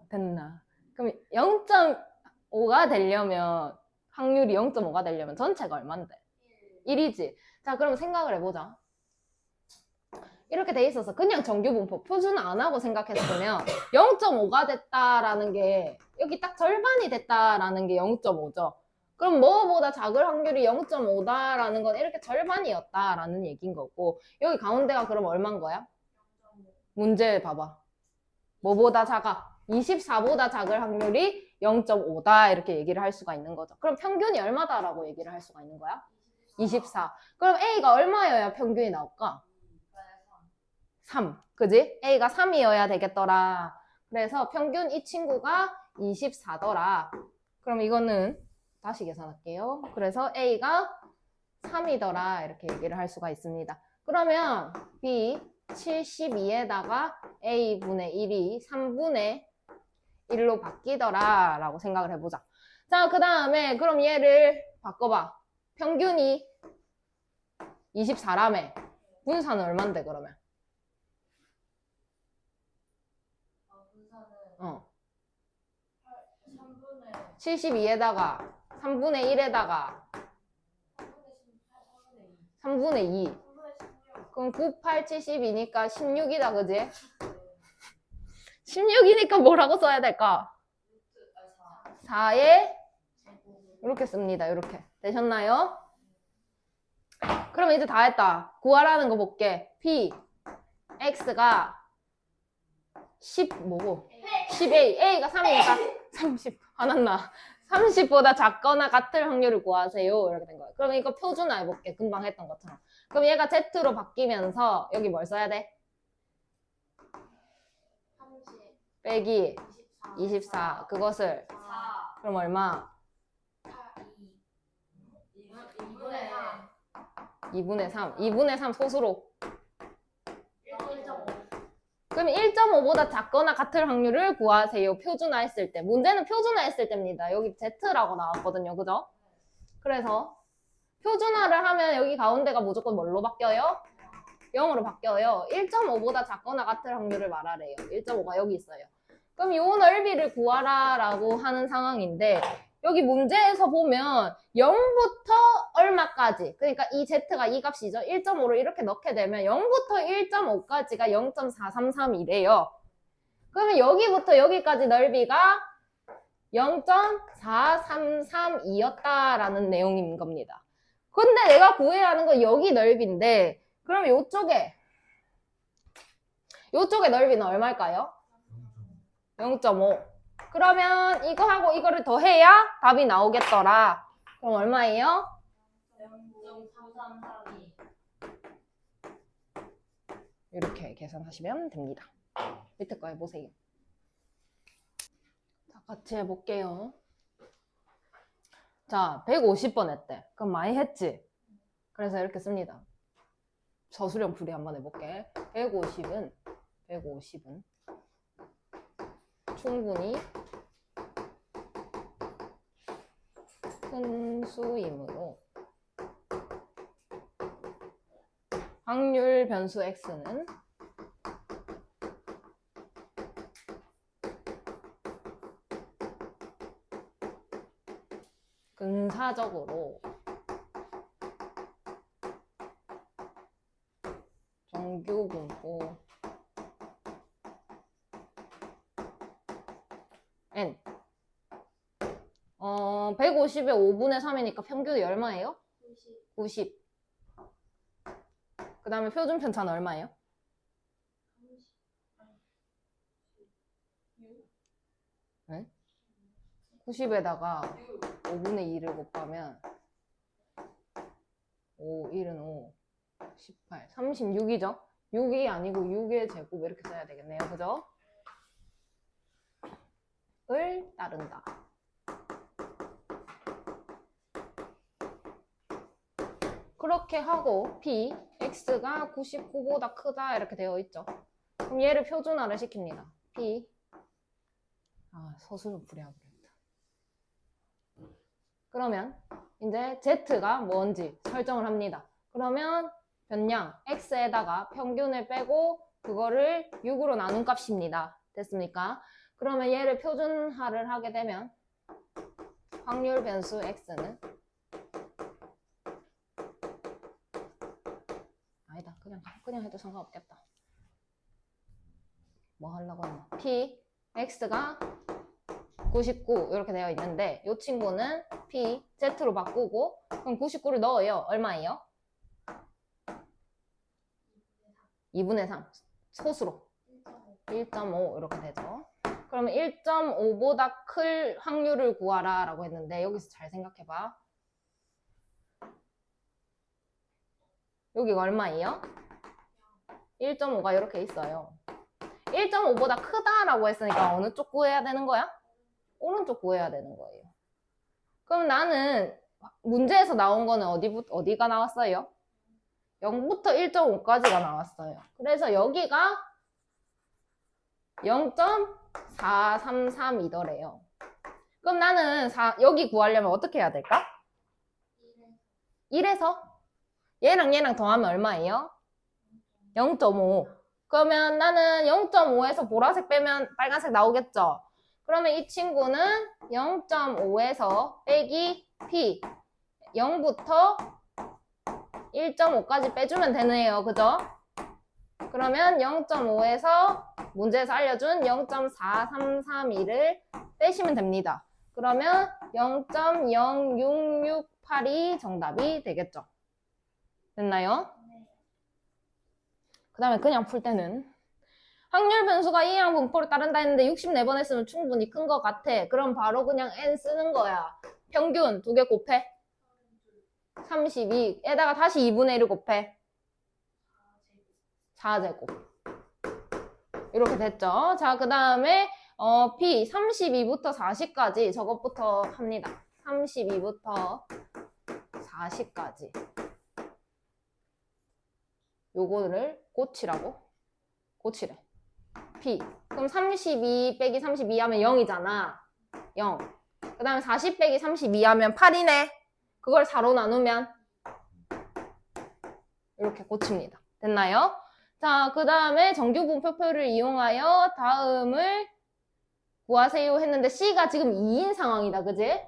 됐나? 그럼 0.5가 되려면, 확률이 0.5가 되려면 전체가 얼만데? 1이지. 자, 그럼 생각을 해보자. 이렇게 돼 있어서 그냥 정규 분포, 표준 안 하고 생각했으면 0.5가 됐다라는 게, 여기 딱 절반이 됐다라는 게 0.5죠. 그럼 뭐보다 작을 확률이 0.5다라는 건 이렇게 절반이었다라는 얘기인 거고, 여기 가운데가 그럼 얼마인 거야? 문제 봐봐. 뭐보다 작아? 24보다 작을 확률이 0.5다 이렇게 얘기를 할 수가 있는 거죠. 그럼 평균이 얼마다라고 얘기를 할 수가 있는 거야? 24. 그럼 A가 얼마여야 평균이 나올까? 3. 그지? A가 3이어야 되겠더라. 그래서 평균 이 친구가 24더라. 그럼 이거는 다시 계산할게요. 그래서 A가 3이더라. 이렇게 얘기를 할 수가 있습니다. 그러면 B 72에다가 A분의 1이 3분의 1로 바뀌더라 라고 생각을 해보자. 자, 그 다음에 그럼 얘를 바꿔봐. 평균이 24라며. 분산은 얼만데 그러면? 분산은 3분의 72에다가 3분의 1에다가 3분의 2. 그럼 9, 8, 72니까 16이다, 그지? 16이니까 뭐라고 써야 될까? 4에 이렇게 씁니다. 이렇게. 되셨나요? 그럼 이제 다 했다. 구하라는 거 볼게. P, X가 10 뭐고? 10A. A가 3이니까 30. 화났나? 30보다 작거나 같을 확률을 구하세요. 이렇게 된 거예요. 그럼 이거 표준화 해볼게. 금방 했던 것처럼. 그럼 얘가 Z로 바뀌면서 여기 뭘 써야 돼? 30 빼기 24. 그것을 4 그럼 얼마? 2분의 2분의 3. 2분의 3 소수로. 1.5 그럼 1.5보다 작거나 같을 확률을 구하세요. 표준화 했을 때. 문제는 표준화 했을 때입니다. 여기 Z라고 나왔거든요. 그죠? 그래서 표준화를 하면 여기 가운데가 무조건 뭘로 바뀌어요? 0으로 바뀌어요. 1.5보다 작거나 같을 확률을 말하래요. 1.5가 여기 있어요. 그럼 요 넓이를 구하라 라고 하는 상황인데 여기 문제에서 보면 0부터 얼마까지, 그러니까 이 z가 이 값이죠. 1.5를 이렇게 넣게 되면 0부터 1.5까지가 0.433이래요. 그러면 여기부터 여기까지 넓이가 0.433이었다라는 내용인 겁니다. 근데 내가 구해야 하는 건 여기 넓이인데, 그러면 요쪽의 넓이는 얼마일까요? 0.5. 그러면 이거하고 이거를 더해야 답이 나오겠더라. 그럼 얼마예요? 0.4332. 이렇게 계산하시면 됩니다. 밑에 거 해보세요. 자, 같이 해볼게요. 자, 150번 했대. 그럼 많이 했지? 그래서 이렇게 씁니다. 서술형 풀이 한번 해볼게. 150은 충분히 큰 수이므로 확률 변수 x는 근사적으로 정규분포 n 150에 5분의 3이니까 평균이 얼마예요? 90. 그 다음에 표준 편차는 얼마예요? 90에다가 5분의 2를 곱하면 5, 1은 5, 18, 36이죠? 6이 아니고 6의 제곱 이렇게 써야 되겠네요. 그죠? 을 따른다. 그렇게 하고 p, x가 99보다 크다 이렇게 되어 있죠. 그럼 얘를 표준화를 시킵니다. p, 서술은 불이하고 그랬다. 그러면 이제 z가 뭔지 설정을 합니다. 그러면 변량 x에다가 평균을 빼고 그거를 6으로 나눈 값입니다. 됐습니까? 그러면 얘를 표준화를 하게 되면 확률 변수 x는 아니다. 그냥 해도 상관없겠다. 뭐 하려고 했나? p x가 99 이렇게 되어 있는데 이 친구는 p z로 바꾸고 그럼 99를 넣어요. 얼마예요? 2분의 3 소수로 1.5 이렇게 되죠. 그러면 1.5보다 클 확률을 구하라 라고 했는데 여기서 잘 생각해봐. 여기가 얼마예요? 1.5가 이렇게 있어요. 1.5보다 크다라고 했으니까 어느 쪽 구해야 되는 거야? 오른쪽 구해야 되는 거예요. 그럼 나는 문제에서 나온 거는 어디가 나왔어요? 0부터 1.5까지가 나왔어요. 그래서 여기가 0.433이더래요. 그럼 나는 여기 구하려면 어떻게 해야 될까? 1에서 얘랑 얘랑 더하면 얼마예요? 0.5. 그러면 나는 0.5에서 보라색 빼면 빨간색 나오겠죠? 그러면 이 친구는 0.5에서 빼기 p 0부터 1.5까지 빼주면 되네요. 그죠? 그러면 0.5에서 문제에서 알려준 0.4332를 빼시면 됩니다. 그러면 0.06682 정답이 되겠죠. 됐나요? 그 다음에 그냥 풀 때는 확률 변수가 이항 분포를 따른다 했는데 64번 했으면 충분히 큰 것 같아. 그럼 바로 그냥 n 쓰는 거야. 평균 2개 곱해. 32에다가 다시 2분의 1을 곱해. 4제곱. 이렇게 됐죠. 자, 그 다음에 p 32부터 40까지 저것부터 합니다. 32부터 40까지. 요거를 고치래. p. 그럼 32 빼기 32 하면 0이잖아. 0. 그 다음에 40 빼기 32 하면 8이네. 그걸 4로 나누면 이렇게 고칩니다. 됐나요? 자, 그 다음에 정규분포표를 이용하여 다음을 구하세요 했는데 C가 지금 2인 상황이다. 그지?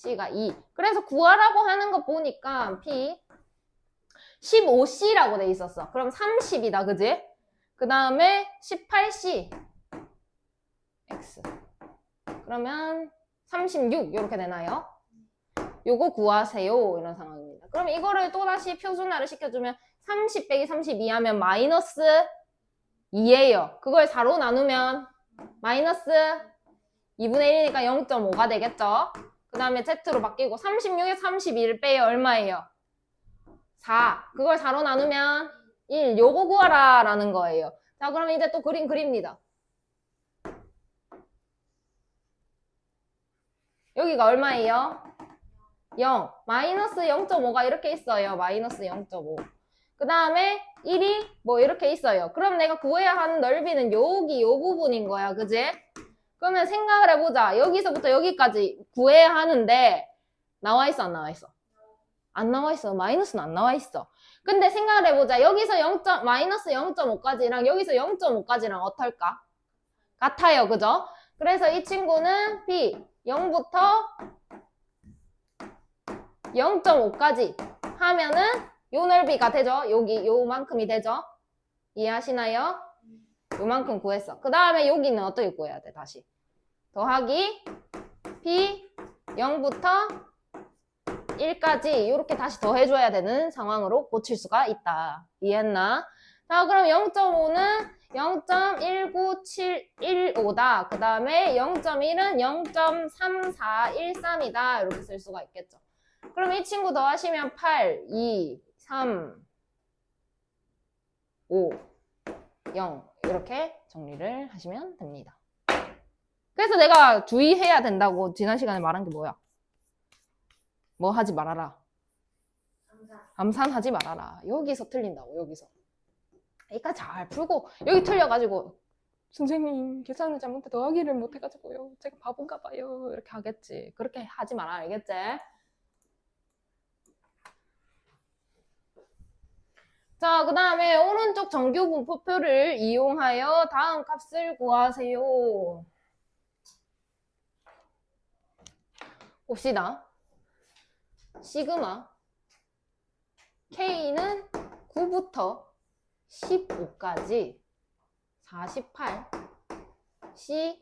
C가 2. 그래서 구하라고 하는 거 보니까 P 15C라고 돼 있었어. 그럼 30이다, 그지? 그 다음에 18C X. 그러면 36 이렇게 되나요? 요거 구하세요. 이런 상황입니다. 그럼 이거를 또다시 표준화를 시켜주면 30 빼기 32 하면 마이너스 2예요. 그걸 4로 나누면 마이너스 2분의 1이니까 0.5가 되겠죠? 그 다음에 Z로 바뀌고 36에 32를 빼요. 얼마예요? 4. 그걸 4로 나누면 1. 요거 구하라 라는 거예요. 자, 그럼 이제 또 그림 그립니다. 여기가 얼마예요? 0. 마이너스 0.5가 이렇게 있어요. 마이너스 0.5. 그 다음에 1이 뭐 이렇게 있어요. 그럼 내가 구해야 하는 넓이는 여기 요 부분인 거야. 그지? 그러면 생각을 해보자. 여기서부터 여기까지 구해야 하는데 나와 있어 안 나와 있어? 안 나와 있어. 마이너스는 안 나와 있어. 근데 생각을 해보자. 여기서 마이너스 0.5까지랑 여기서 0.5까지랑 어떨까? 같아요. 그죠? 그래서 이 친구는 B 0부터 0.5까지 하면은 요 넓이가 되죠? 여기 요만큼이 되죠? 이해하시나요? 요만큼 구했어. 그 다음에 여기는 어떻게 구해야 돼? 다시 더하기 P 0부터 1까지 이렇게 다시 더해줘야 되는 상황으로 고칠 수가 있다. 이해했나? 자, 그럼 0.5는 0.19715다. 그 다음에 0.1은 0.3413이다. 이렇게 쓸 수가 있겠죠. 그럼 이 친구 더하시면 8, 2, 3, 5, 0 이렇게 정리를 하시면 됩니다. 그래서 내가 주의해야 된다고 지난 시간에 말한 게 뭐야? 뭐 하지 말아라. 암산하지 말아라. 여기서 틀린다고, 여기서. 그러니까 잘 풀고, 여기 틀려가지고, 선생님, 계산을 잘못해 더하기를 못해가지고요. 제가 바본가 봐요. 이렇게 하겠지. 그렇게 하지 마라, 알겠지? 자, 그 다음에 오른쪽 정규 분포표를 이용하여 다음 값을 구하세요. 봅시다. 시그마 K는 9부터 15까지 48 C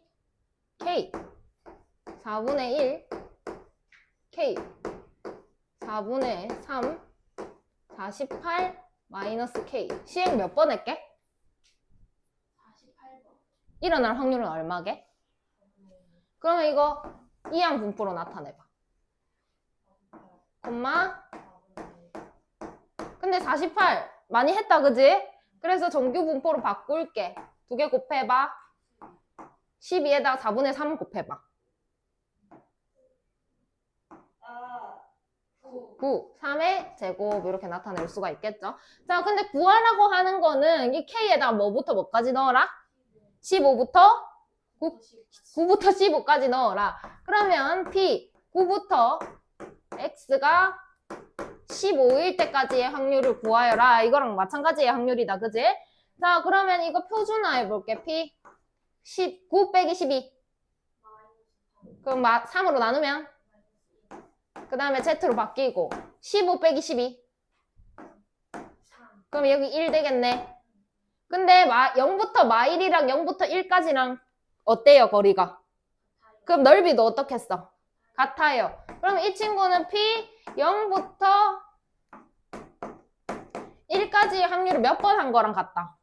K 4분의 1 K 4분의 3 48 마이너스 K 시행 몇 번 할게? 48번. 일어날 확률은 얼마게? 그러면 이거 이항 분포로 나타내봐. 콤마 근데 48 많이 했다 그지? 그래서 정규 분포로 바꿀게. 2개 곱해봐. 12에다가 4분의 3 곱해봐. 9, 3의 제곱 이렇게 나타낼 수가 있겠죠. 자, 근데 구하라고 하는 거는 이 K에다가 뭐부터 뭐까지 넣어라? 15부터 9부터 15까지 넣어라. 그러면 P 9부터 X가 15일 때까지의 확률을 구하여라. 이거랑 마찬가지의 확률이다. 그지? 자, 그러면 이거 표준화해 볼게. P 9 빼기 12. 그럼 3으로 나누면? 그 다음에 Z로 바뀌고 15 빼기 12. 그럼 여기 1 되겠네. 근데 0부터 마일이랑 0부터 1까지랑 어때요? 거리가? 그럼 넓이도 어떻게 했어? 같아요. 그럼 이 친구는 P 0부터 1까지의 확률을 몇 번 한 거랑 같다?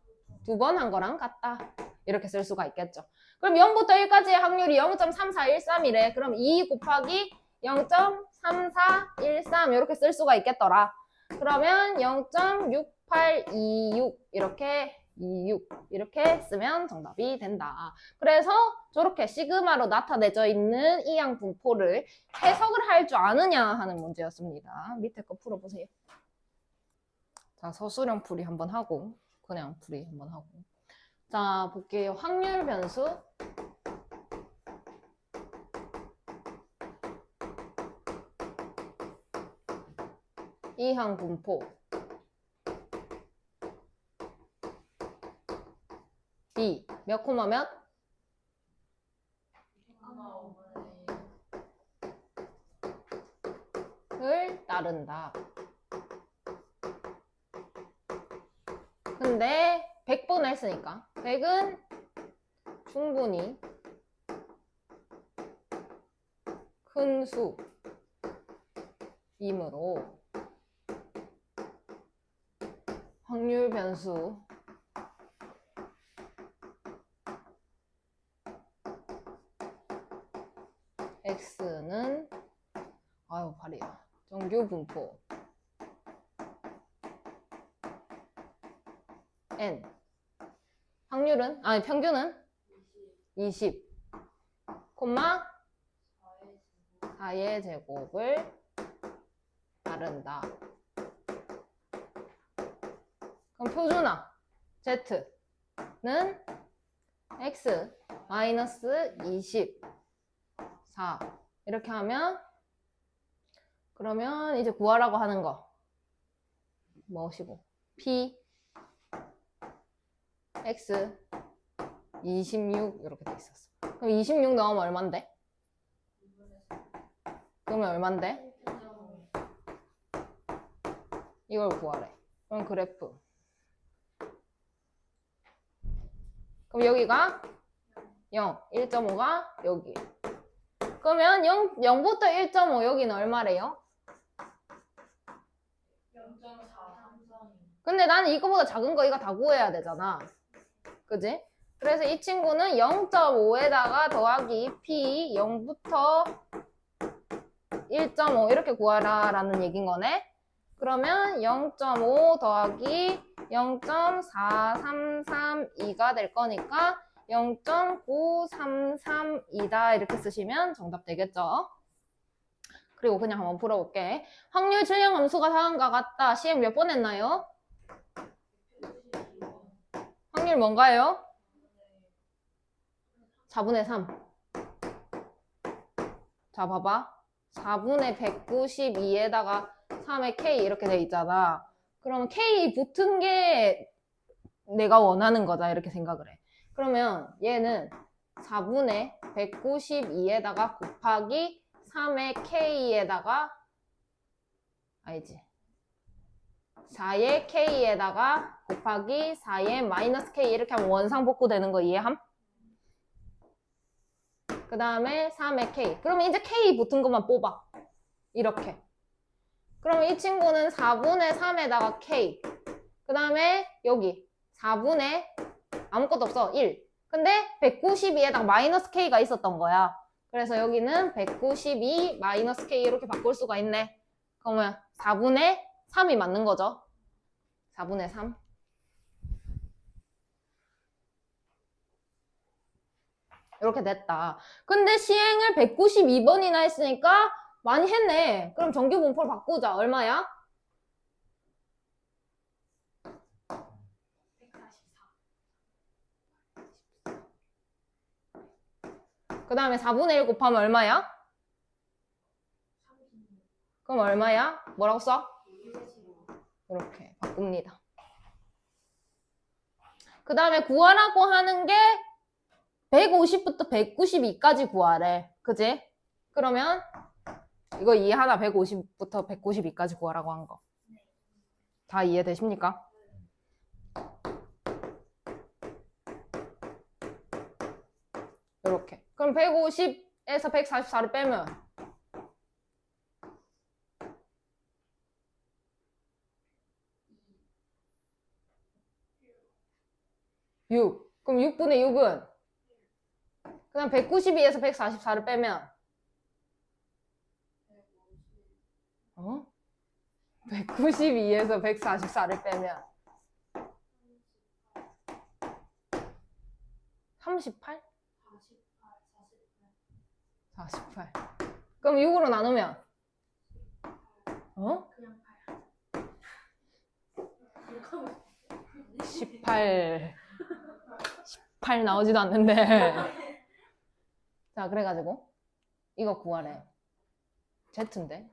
2번 한 거랑 같다. 이렇게 쓸 수가 있겠죠. 그럼 0부터 1까지의 확률이 0.3413이래. 그럼 2 곱하기 0.3413 이렇게 쓸 수가 있겠더라. 그러면 0.6826 이렇게 26 이렇게 쓰면 정답이 된다. 그래서 저렇게 시그마로 나타내져 있는 이항 분포를 해석을 할 줄 아느냐 하는 문제였습니다. 밑에 거 풀어보세요. 자, 서술형 풀이 한번 하고 그냥 풀이 한번 하고. 자, 볼게요. 확률 변수 이항 분포 B 몇 코마 몇? 따른다. 근데 100번을 했으니까 100은 충분히 큰 수이므로 확률 변수 x는 아유 발이야 정규 분포 n 확률은 아니 평균은 20 콤마 4의 제곱을 따른다. 그럼 표준화 z는 x 마이너스 24 이렇게 하면 그러면 이제 구하라고 하는 거 뭐시고 p x 26 이렇게 돼 있었어. 그럼 26 넣으면 얼만데? 그러면 얼만데? 이걸 구하래. 그럼 그래프. 그럼 여기가 0, 1.5가 여기. 그러면 0부터 1.5 여기는 얼마래요? 0.433. 근데 나는 이거보다 작은 거 이거 다 구해야 되잖아. 그지? 그래서 이 친구는 0.5에다가 더하기 p 0부터 1.5 이렇게 구하라 라는 얘긴 거네. 그러면 0.5 더하기 0.4332가 될 거니까 0.9332다 이렇게 쓰시면 정답 되겠죠. 그리고 그냥 한번 풀어볼게. 확률 질량 함수가 다음과 같다. 시행 몇 번 했나요? 확률 뭔가요? 4분의 3. 자, 봐봐. 4분의 192에다가 3의 K 이렇게 돼 있잖아. 그럼 K 붙은 게 내가 원하는 거다. 이렇게 생각을 해. 그러면 얘는 4분의 192에다가 곱하기 3의 K에다가 알지? 4의 K에다가 곱하기 4의 마이너스 K 이렇게 하면 원상복구 되는 거 이해함? 그 다음에 3의 K. 그러면 이제 K 붙은 것만 뽑아. 이렇게. 그러면 이 친구는 4분의 3에다가 K. 그 다음에 여기 4분의 아무것도 없어. 1. 근데 192에다가 마이너스 K가 있었던 거야. 그래서 여기는 192 마이너스 K 이렇게 바꿀 수가 있네. 그러면 4분의 3이 맞는 거죠. 4분의 3. 이렇게 됐다. 근데 시행을 192번이나 했으니까 많이 했네. 그럼 정규 분포를 바꾸자. 얼마야? 144. 그 다음에 4분의 1 곱하면 얼마야? 그럼 얼마야? 뭐라고 써? 이렇게 바꿉니다. 그 다음에 구하라고 하는 게 150부터 192까지 구하래. 그지? 그러면 이거 이해하나? 150부터 192까지 구하라고 한 거. 다 이해되십니까? 이렇게. 그럼 150에서 144를 빼면 6. 그럼 6분의 6은 그냥 192에서 144를 빼면 192에서 144를 빼면 38? 48. 그럼 6으로 나누면 그냥 18 나오지도 않는데. 자, 그래가지고 이거 구하래. Z인데.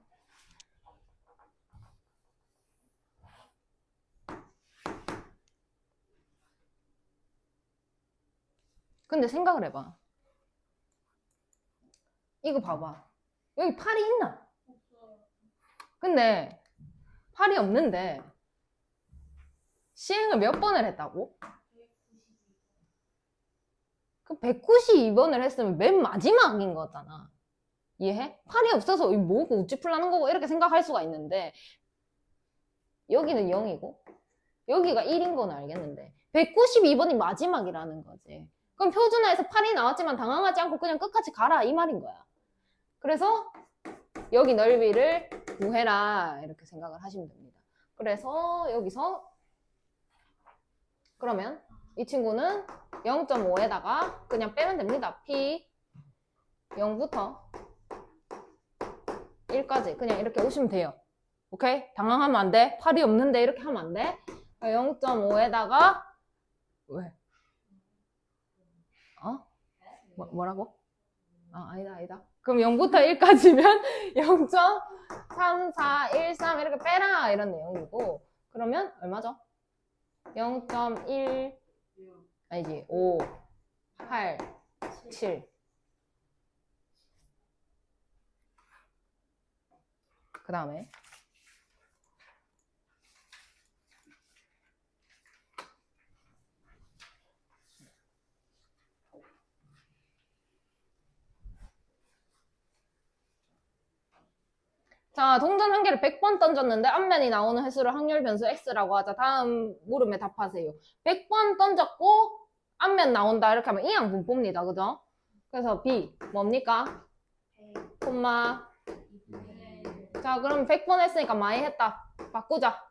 근데 생각을 해봐. 이거 봐봐. 여기 8이 있나? 근데 8이 없는데 시행을 몇 번을 했다고? 그 192번을 했으면 맨 마지막인 거잖아. 이해해? 8이 없어서 이 뭐고 어찌 풀라는 거고 이렇게 생각할 수가 있는데 여기는 0이고 여기가 1인 건 알겠는데 192번이 마지막이라는 거지. 그럼 표준화에서 8이 나왔지만 당황하지 않고 그냥 끝까지 가라 이 말인 거야. 그래서 여기 넓이를 구해라 이렇게 생각을 하시면 됩니다. 그래서 여기서 그러면 이 친구는 0.5에다가 그냥 빼면 됩니다. P 0부터 1까지 그냥 이렇게 오시면 돼요. 오케이? 당황하면 안 돼. 8이 없는데 이렇게 하면 안 돼. 0.5에다가 왜? 어? 뭐라고? 아니다. 그럼 0부터 1까지면 0.3413 이렇게 빼라 이런 내용이고 그러면 얼마죠? 0.1 아니지 5 8 7 그 다음에 자, 동전 한 개를 100번 던졌는데 앞면이 나오는 횟수를 확률 변수 x라고 하자. 다음 물음에 답하세요. 100번 던졌고 앞면 나온다 이렇게 하면 이항 분포입니다. 그죠? 그래서 b 뭡니까? 콤마 자, 그럼 100번 했으니까 많이 했다. 바꾸자.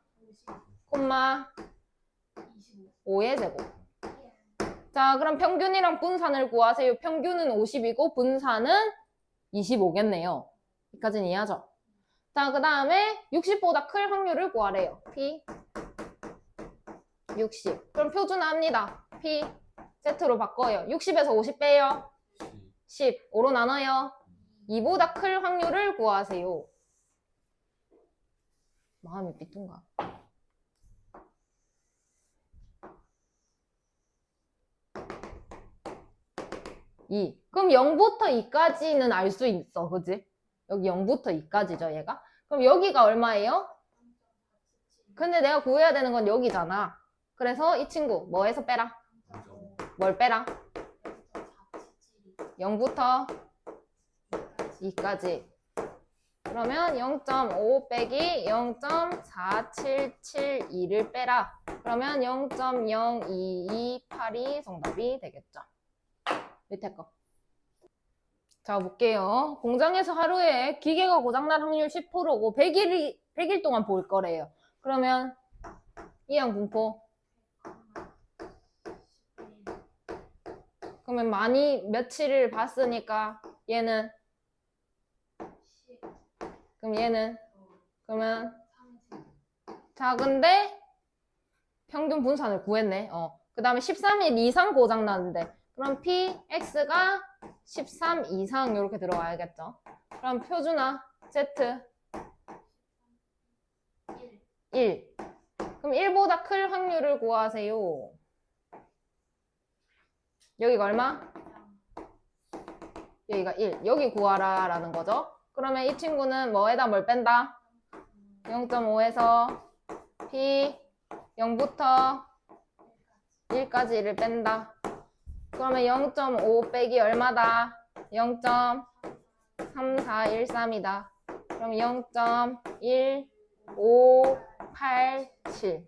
콤마 5의 제곱. 자, 그럼 평균이랑 분산을 구하세요. 평균은 50이고 분산은 25겠네요. 여기까지는 이해하죠? 자, 그 다음에 60보다 클 확률을 구하래요. P 60. 그럼 표준화합니다. P Z로 바꿔요. 60에서 50 빼요. 10. 5로 나눠요. 2보다 클 확률을 구하세요. 마음이 삐뚤가. 2. 그럼 0부터 2까지는 알 수 있어. 그지? 여기 0부터 2까지죠, 얘가? 그럼 여기가 얼마예요? 근데 내가 구해야 되는 건 여기잖아. 그래서 이 친구 뭐에서 빼라? 뭘 빼라? 0부터 2까지. 그러면 0.5 빼기 0.4772를 빼라. 그러면 0.0228이 정답이 되겠죠. 밑에 거. 자, 볼게요. 공장에서 하루에 기계가 고장날 확률 10%고 100일 동안 볼 거래요. 그러면 이항 분포. 그러면 많이 며칠을 봤으니까 얘는 그럼 얘는 그러면 작은데 평균 분산을 구했네. 그 다음에 13일 이상 고장 나는데 그럼 PX가 13 이상 이렇게 들어와야겠죠. 그럼 표준화 Z 1. 그럼 1보다 클 확률을 구하세요. 여기가 얼마? 여기가 1. 여기 구하라 라는 거죠. 그러면 이 친구는 뭐에다 뭘 뺀다? 0.5에서 P 0부터 1까지를 뺀다. 그러면 0.5 빼기 얼마다? 0.3413이다. 그럼 0.1587.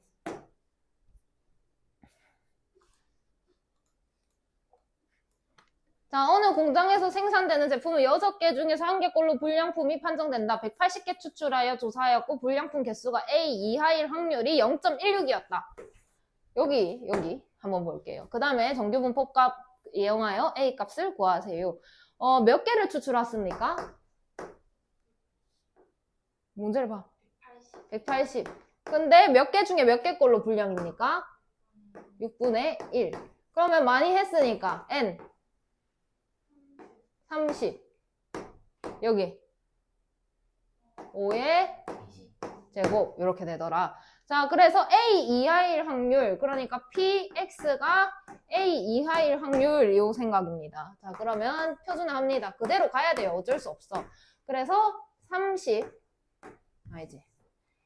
자, 어느 공장에서 생산되는 제품은 6개 중에서 1개꼴로 불량품이 판정된다. 180개 추출하여 조사하였고 불량품 개수가 A 이하일 확률이 0.16이었다. 여기 한번 볼게요. 그 다음에 정규분포값 이용하여 A 값을 구하세요. 몇 개를 추출했습니까? 문제를 봐. 180. 근데 몇 개 중에 몇 개 꼴로 불량입니까? 6분의 1. 그러면 많이 했으니까 N 30. 여기 5의 제곱 이렇게 되더라. 자, 그래서 A 이하일 확률, 그러니까 PX가 A 이하일 확률 이 생각입니다. 자, 그러면 표준화합니다. 그대로 가야 돼요. 어쩔 수 없어. 그래서 30 알지?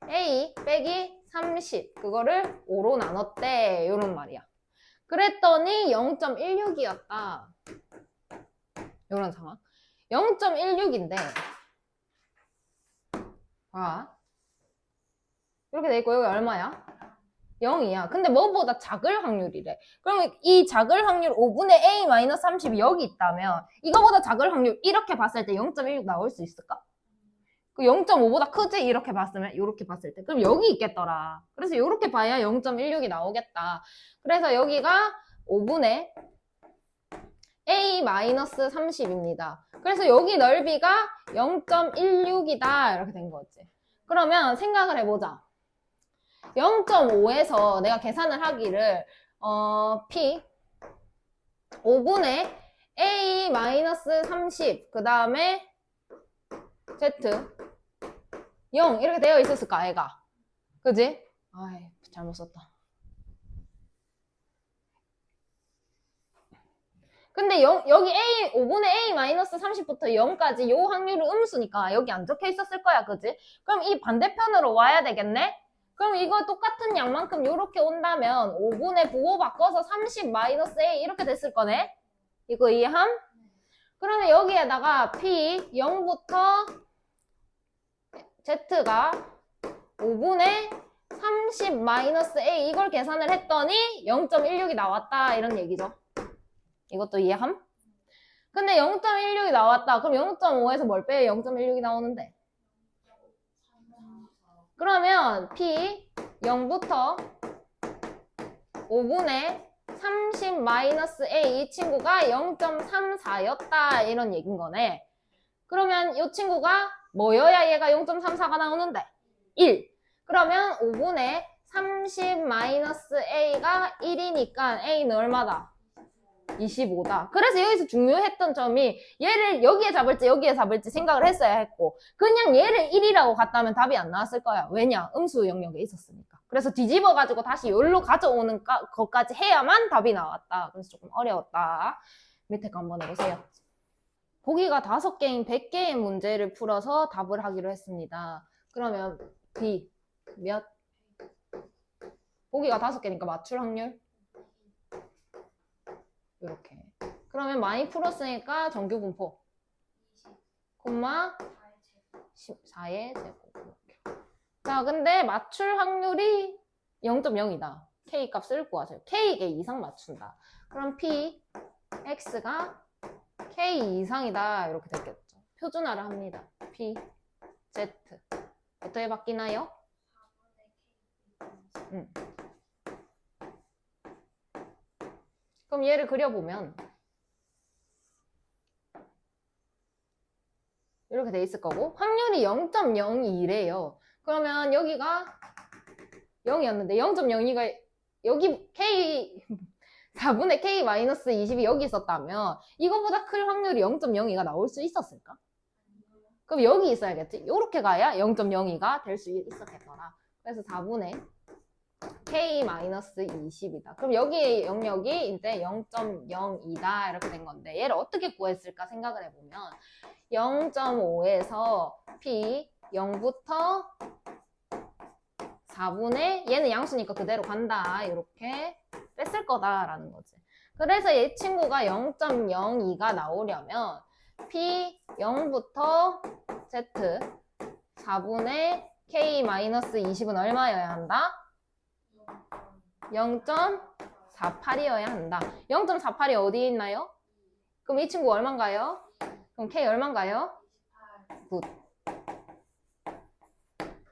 A 빼기 30 그거를 5로 나눴대 이런 말이야. 그랬더니 0.16이었다. 이런 상황. 0.16인데 봐. 이렇게 돼 있고 여기 얼마야? 0이야. 근데 뭐보다 작을 확률이래. 그럼 이 작을 확률 5분의 A-30이 여기 있다면 이거보다 작을 확률 이렇게 봤을 때 0.16 나올 수 있을까? 그 0.5보다 크지? 이렇게 봤으면 이렇게 봤을 때 그럼 여기 있겠더라. 그래서 이렇게 봐야 0.16이 나오겠다. 그래서 여기가 5분의 A-30입니다. 그래서 여기 넓이가 0.16이다 이렇게 된 거지. 그러면 생각을 해보자. 0.5에서 내가 계산을 하기를 P 5분의 A-30 그 다음에 Z 0 이렇게 되어 있었을까 애가 그지? 아이 잘못 썼다. 근데 여기 A 5분의 A-30부터 0까지 요 확률은 음수니까 여기 안 적혀 있었을 거야 그지? 그럼 이 반대편으로 와야 되겠네? 그럼 이거 똑같은 양만큼 이렇게 온다면 5분의 부호 바꿔서 30-A 이렇게 됐을 거네? 이거 이해함? 그러면 여기에다가 P 0부터 Z가 5분의 30-A 이걸 계산을 했더니 0.16이 나왔다 이런 얘기죠. 이것도 이해함? 근데 0.16이 나왔다. 그럼 0.5에서 뭘 빼요? 0.16이 나오는데. 그러면 P 0부터 5분의 30-A 이 친구가 0.34였다 이런 얘긴 거네. 그러면 이 친구가 뭐여야 얘가 0.34가 나오는데? 1. 그러면 5분의 30-A가 1이니까 A는 얼마다? 25다. 그래서 여기서 중요했던 점이 얘를 여기에 잡을지 여기에 잡을지 생각을 했어야 했고 그냥 얘를 1이라고 갔다면 답이 안 나왔을 거야. 왜냐? 음수 영역에 있었으니까. 그래서 뒤집어가지고 다시 여기로 가져오는 것까지 해야만 답이 나왔다. 그래서 조금 어려웠다. 밑에 거 한번 해보세요. 보기가 5개인 100개의 문제를 풀어서 답을 하기로 했습니다. 그러면 B 몇? 보기가 5개니까 맞출 확률? 이렇게. 그러면 많이 풀었으니까 정규 분포. 콤마 14의 제곱. 이렇게. 자, 근데 맞출 확률이 0.0이다. K 값을 구하세요. K에 이상 맞춘다. 그럼 P, X가 K 이상이다. 이렇게 됐겠죠. 표준화를 합니다. P, Z. 어떻게 바뀌나요? 그럼 얘를 그려보면 이렇게 돼 있을 거고 확률이 0.02래요. 그러면 여기가 0이었는데 0.02가 여기 K 4분의 K-20이 여기 있었다면 이거보다 클 확률이 0.02가 나올 수 있었을까? 그럼 여기 있어야겠지? 이렇게 가야 0.02가 될 수 있었겠더라. 그래서 4분의 K-20이다. 그럼 여기 영역이 이제 0.02다 이렇게 된 건데 얘를 어떻게 구했을까 생각을 해보면 0.5에서 P 0부터 4분의 얘는 양수니까 그대로 간다 이렇게 뺐을 거다라는 거지. 그래서 얘 친구가 0.02가 나오려면 P 0부터 Z 4분의 K-20은 얼마여야 한다? 0.48이어야 한다. 0.48이 어디에 있나요? 그럼 이 친구 얼만가요? 그럼 K 얼만가요? 굿.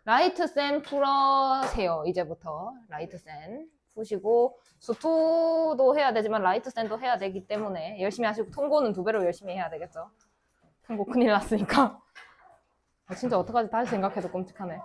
라이트센 풀어세요. 이제부터 라이트센 푸시고 수투도 해야 되지만 라이트센도 해야 되기 때문에 열심히 하시고 통고는 2배로 열심히 해야 되겠죠. 통고 큰일 났으니까. 진짜 어떡하지? 다시 생각해도 끔찍하네.